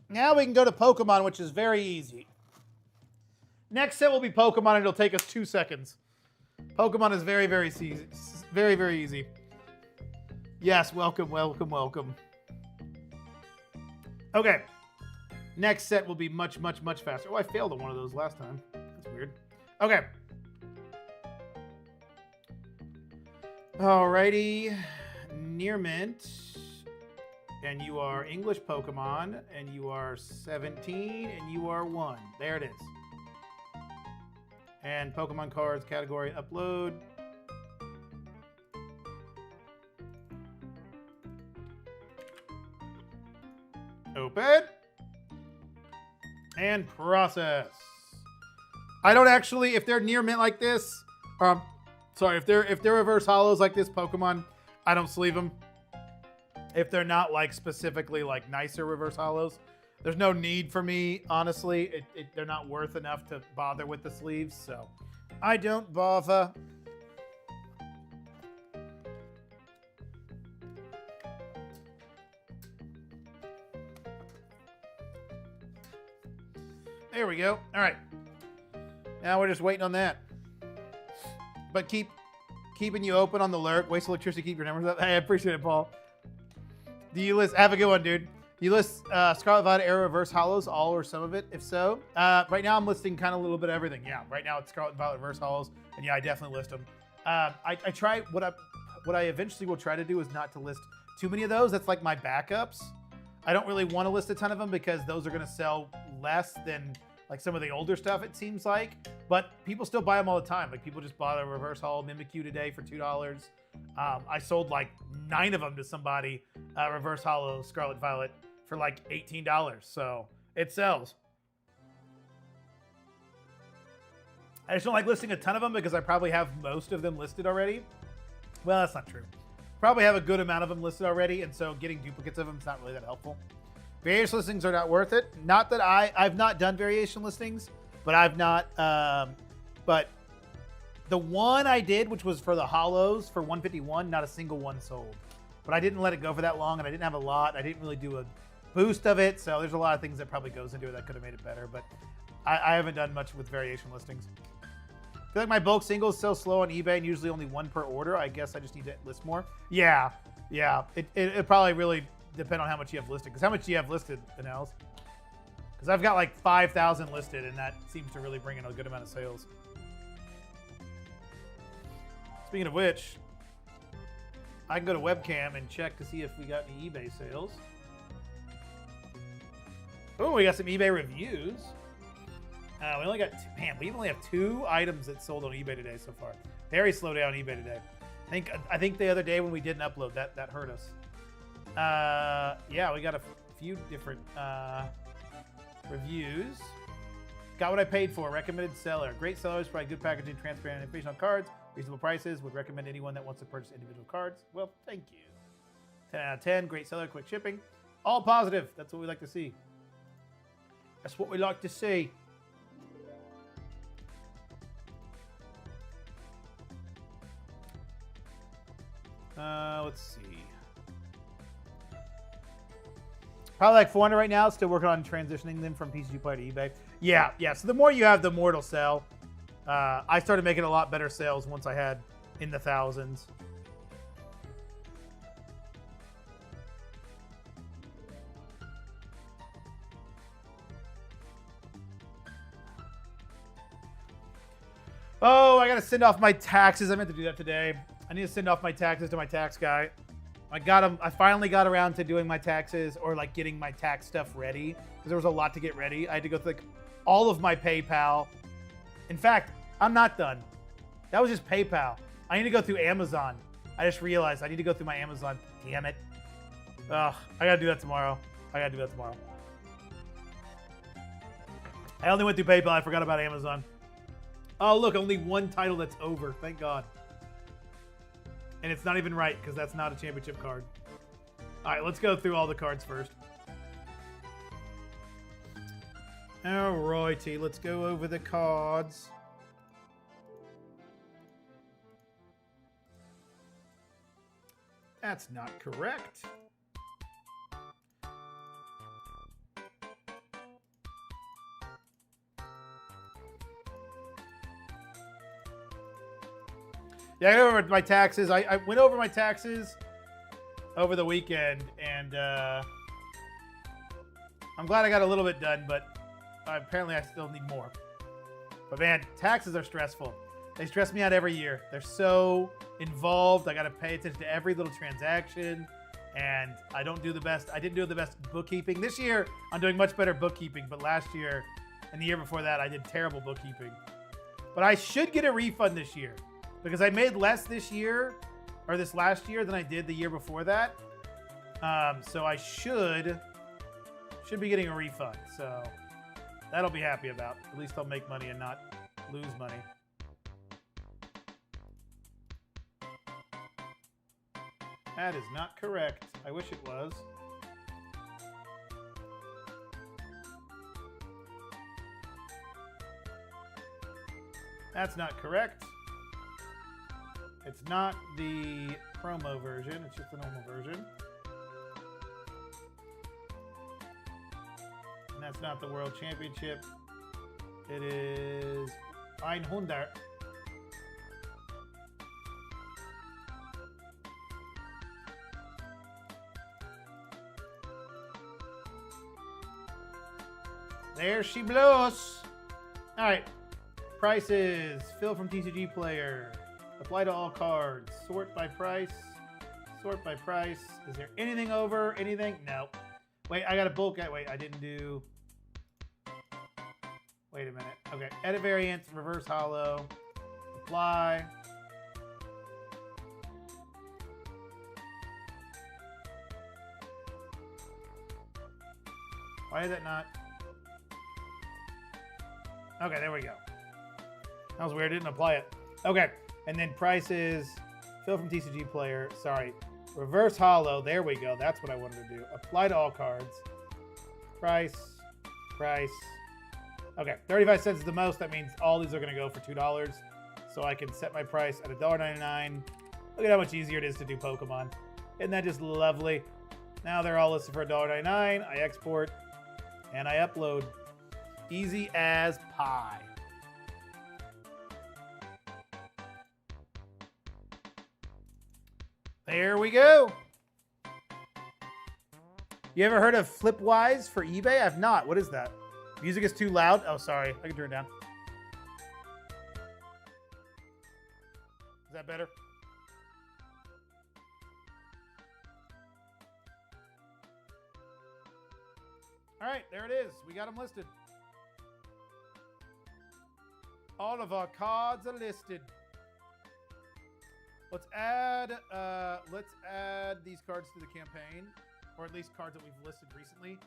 Now we can go to Pokemon, which is very easy. Next set will be Pokemon, and it'll take us 2 seconds. Pokemon is very, very easy. Very, very easy. Yes, welcome, welcome, welcome. Okay. Next set will be much, much, much faster. Oh, I failed on one of those last time. That's weird. Okay. Alrighty. Near mint. And you are English Pokemon. And you are 17. And you are 1. There it is. And Pokemon cards category upload. Open. And process. I don't actually, if they're near mint like this, sorry, if they're reverse hollows like this Pokemon, I don't sleeve them. If they're not like specifically like nicer reverse hollows, there's no need for me, honestly. They're not worth enough to bother with the sleeves, so I don't bother. There we go. All right. Now we're just waiting on that. But keeping you open on the lurk. Waste electricity, keep your numbers up. Hey, I appreciate it, Paul. Do you list? Have a good one, dude. Do you list Scarlet Violet Arrow Reverse Hollows, all or some of it? If so, right now I'm listing kind of a little bit of everything. Yeah, right now it's Scarlet Violet Reverse Hollows, and yeah, I definitely list them. I try what I eventually will try to do is not to list too many of those. That's like my backups. I don't really want to list a ton of them because those are going to sell less than like some of the older stuff, it seems like. But people still buy them all the time. Like people just bought a reverse holo Mimikyu today for $2. I sold like 9 of them to somebody, reverse holo Scarlet Violet for like $18. So it sells. I just don't like listing a ton of them because I probably have most of them listed already. Well, that's not true. Probably have a good amount of them listed already, and so getting duplicates of them is not really that helpful. Variation listings are not worth it. Not that I've not done variation listings, but I've not. But the one I did, which was for the hollows for 151, not a single one sold. But I didn't let it go for that long, and I didn't have a lot. I didn't really do a boost of it, so there's a lot of things that probably goes into it that could have made it better. But I haven't done much with variation listings. I feel like my bulk singles sell slow on eBay and usually only 1 per order. I guess I just need to list more. Yeah. It probably really depend on how much you have listed. Because how much do you have listed, Anels? Because I've got like 5,000 listed, and that seems to really bring in a good amount of sales. Speaking of which, I can go to webcam and check to see if we got any eBay sales. Oh, we got some eBay reviews. We only got we only have 2 items that sold on eBay today so far. Very slow day on eBay today. I think the other day when we didn't upload, that hurt us. Yeah, we got a few different reviews. Got what I paid for. Recommended seller. Great sellers provide good packaging, transparent information on cards, reasonable prices. Would recommend anyone that wants to purchase individual cards. Well, thank you. 10 out of 10. Great seller, quick shipping. All positive. That's what we like to see. That's what we like to see. Let's see. Probably like 400 right now. Still working on transitioning them from TCG Player to eBay. Yeah. So the more you have, the more it'll sell. I started making a lot better sales once I had in the thousands. Oh, I gotta send off my taxes. I meant to do that today. I need to send off my taxes to my tax guy. I finally got around to doing my taxes, or like getting my tax stuff ready, because there was a lot to get ready. I had to go through like all of my PayPal. In fact, I'm not done. That was just PayPal. I need to go through Amazon. I just realized I need to go through my Amazon. Damn it. Ugh, I gotta do that tomorrow. I only went through PayPal. I forgot about Amazon. Oh, look, only one title that's over. Thank God. And it's not even right because that's not a championship card. All right, let's go through all the cards first. All righty, let's go over the cards. That's not correct. Yeah, I went over my taxes. I went over my taxes over the weekend, and I'm glad I got a little bit done, but apparently I still need more. But man, taxes are stressful. They stress me out every year. They're so involved. I got to pay attention to every little transaction, and I don't do the best. I didn't do the best bookkeeping. This year, I'm doing much better bookkeeping, but last year and the year before that, I did terrible bookkeeping. But I should get a refund this year because I made less this year, or this last year, than I did the year before that. So I should be getting a refund. So that'll be happy about. At least I'll make money and not lose money. That is not correct. I wish it was. That's not correct. It's not the promo version. It's just the normal version. And that's not the World Championship. It is 100. There she blows. All right. Prices. Fill from TCG player. Apply to all cards. Sort by price. Sort by price. Is there anything over? Anything? No. Wait, I got a bulk. Wait, I didn't do. Wait a minute. Okay. Edit variants. Reverse hollow. Apply. Why is that not? Okay, there we go. That was weird. I didn't apply it. Okay. And then prices. Fill from TCG player. Sorry. Reverse hollow. There we go. That's what I wanted to do. Apply to all cards. Price. Price. Okay. 35 cents is the most. That means all these are going to go for $2. So I can set my price at $1.99. Look at how much easier it is to do Pokemon. Isn't that just lovely? Now they're all listed for $1.99. I export and I upload. Easy as pie. There we go. You ever heard of Flipwise for eBay? I've not. What is that? Music is too loud. Oh, sorry. I can turn it down. Is that better? All right, there it is. We got them listed. All of our cards are listed. Let's add these cards to the campaign, or at least cards that we've listed recently.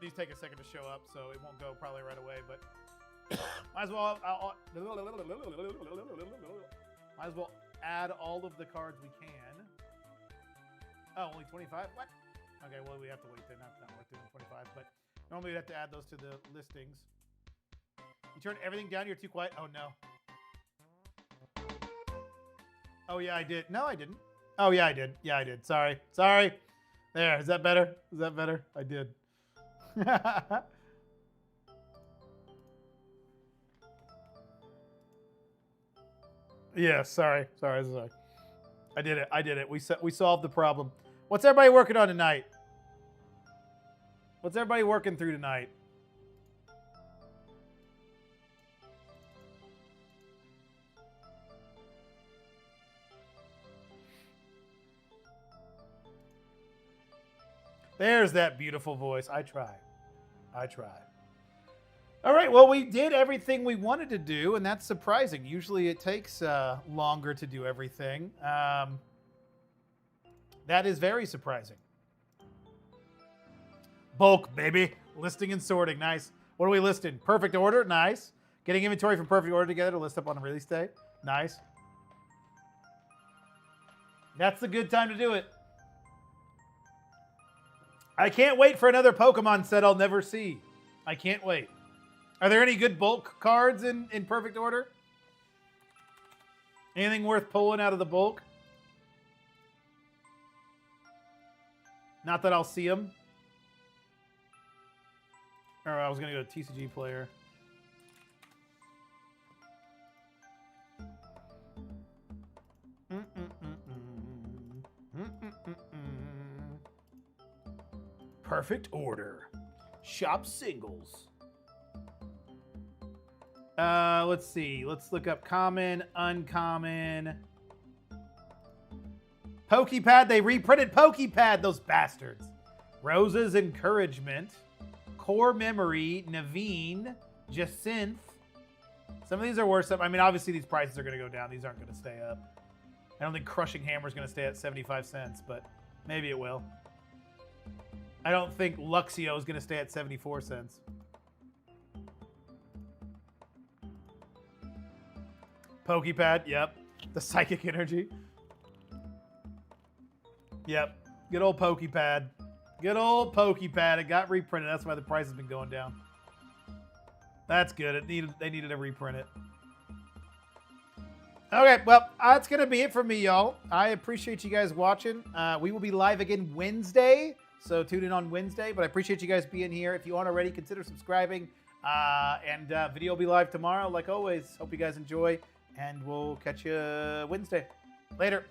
These take a second to show up, so it won't go probably right away. But might as well add all of the cards we can. Oh, only 25? What? Okay, well we have to wait then. That's not worth doing 25. But normally we'd have to add those to the listings. You turned everything down. You're too quiet. Oh, no. Oh, yeah, I did. No, I didn't. Oh, yeah, I did. Yeah, I did. Sorry. Sorry. There. Is that better? Is that better? I did. Yeah, sorry. Sorry. I did it. I did it. We solved the problem. What's everybody working on tonight? What's everybody working through tonight? There's that beautiful voice. I try. I try. All right. Well, we did everything we wanted to do, and that's surprising. Usually it takes longer to do everything. That is very surprising. Bulk, baby. Listing and sorting. Nice. What are we listing? Perfect order. Nice. Getting inventory from perfect order together to list up on a release day. Nice. That's the good time to do it. I can't wait for another Pokemon set I'll never see. I can't wait. Are there any good bulk cards in perfect order? Anything worth pulling out of the bulk? Not that I'll see them. Or I was going to go TCG player. Perfect order. Shop singles. Let's see. Let's look up common, uncommon. Pokepad. They reprinted Pokepad, those bastards. Rose's Encouragement. Core Memory. Naveen. Jacinth. Some of these are worse. I mean, obviously these prices are going to go down. These aren't going to stay up. I don't think Crushing Hammer is going to stay at 75 cents, but maybe it will. I don't think Luxio is going to stay at 74 cents. Pokepad, yep. The Psychic Energy. Yep. Good old Pokepad. Good old Pokepad. It got reprinted. That's why the price has been going down. That's good. They needed to reprint it. Okay, well, that's going to be it for me, y'all. I appreciate you guys watching. We will be live again Wednesday, so tune in on Wednesday. But I appreciate you guys being here. If you aren't already, consider subscribing. Video will be live tomorrow, like always. Hope you guys enjoy, and we'll catch you Wednesday. Later.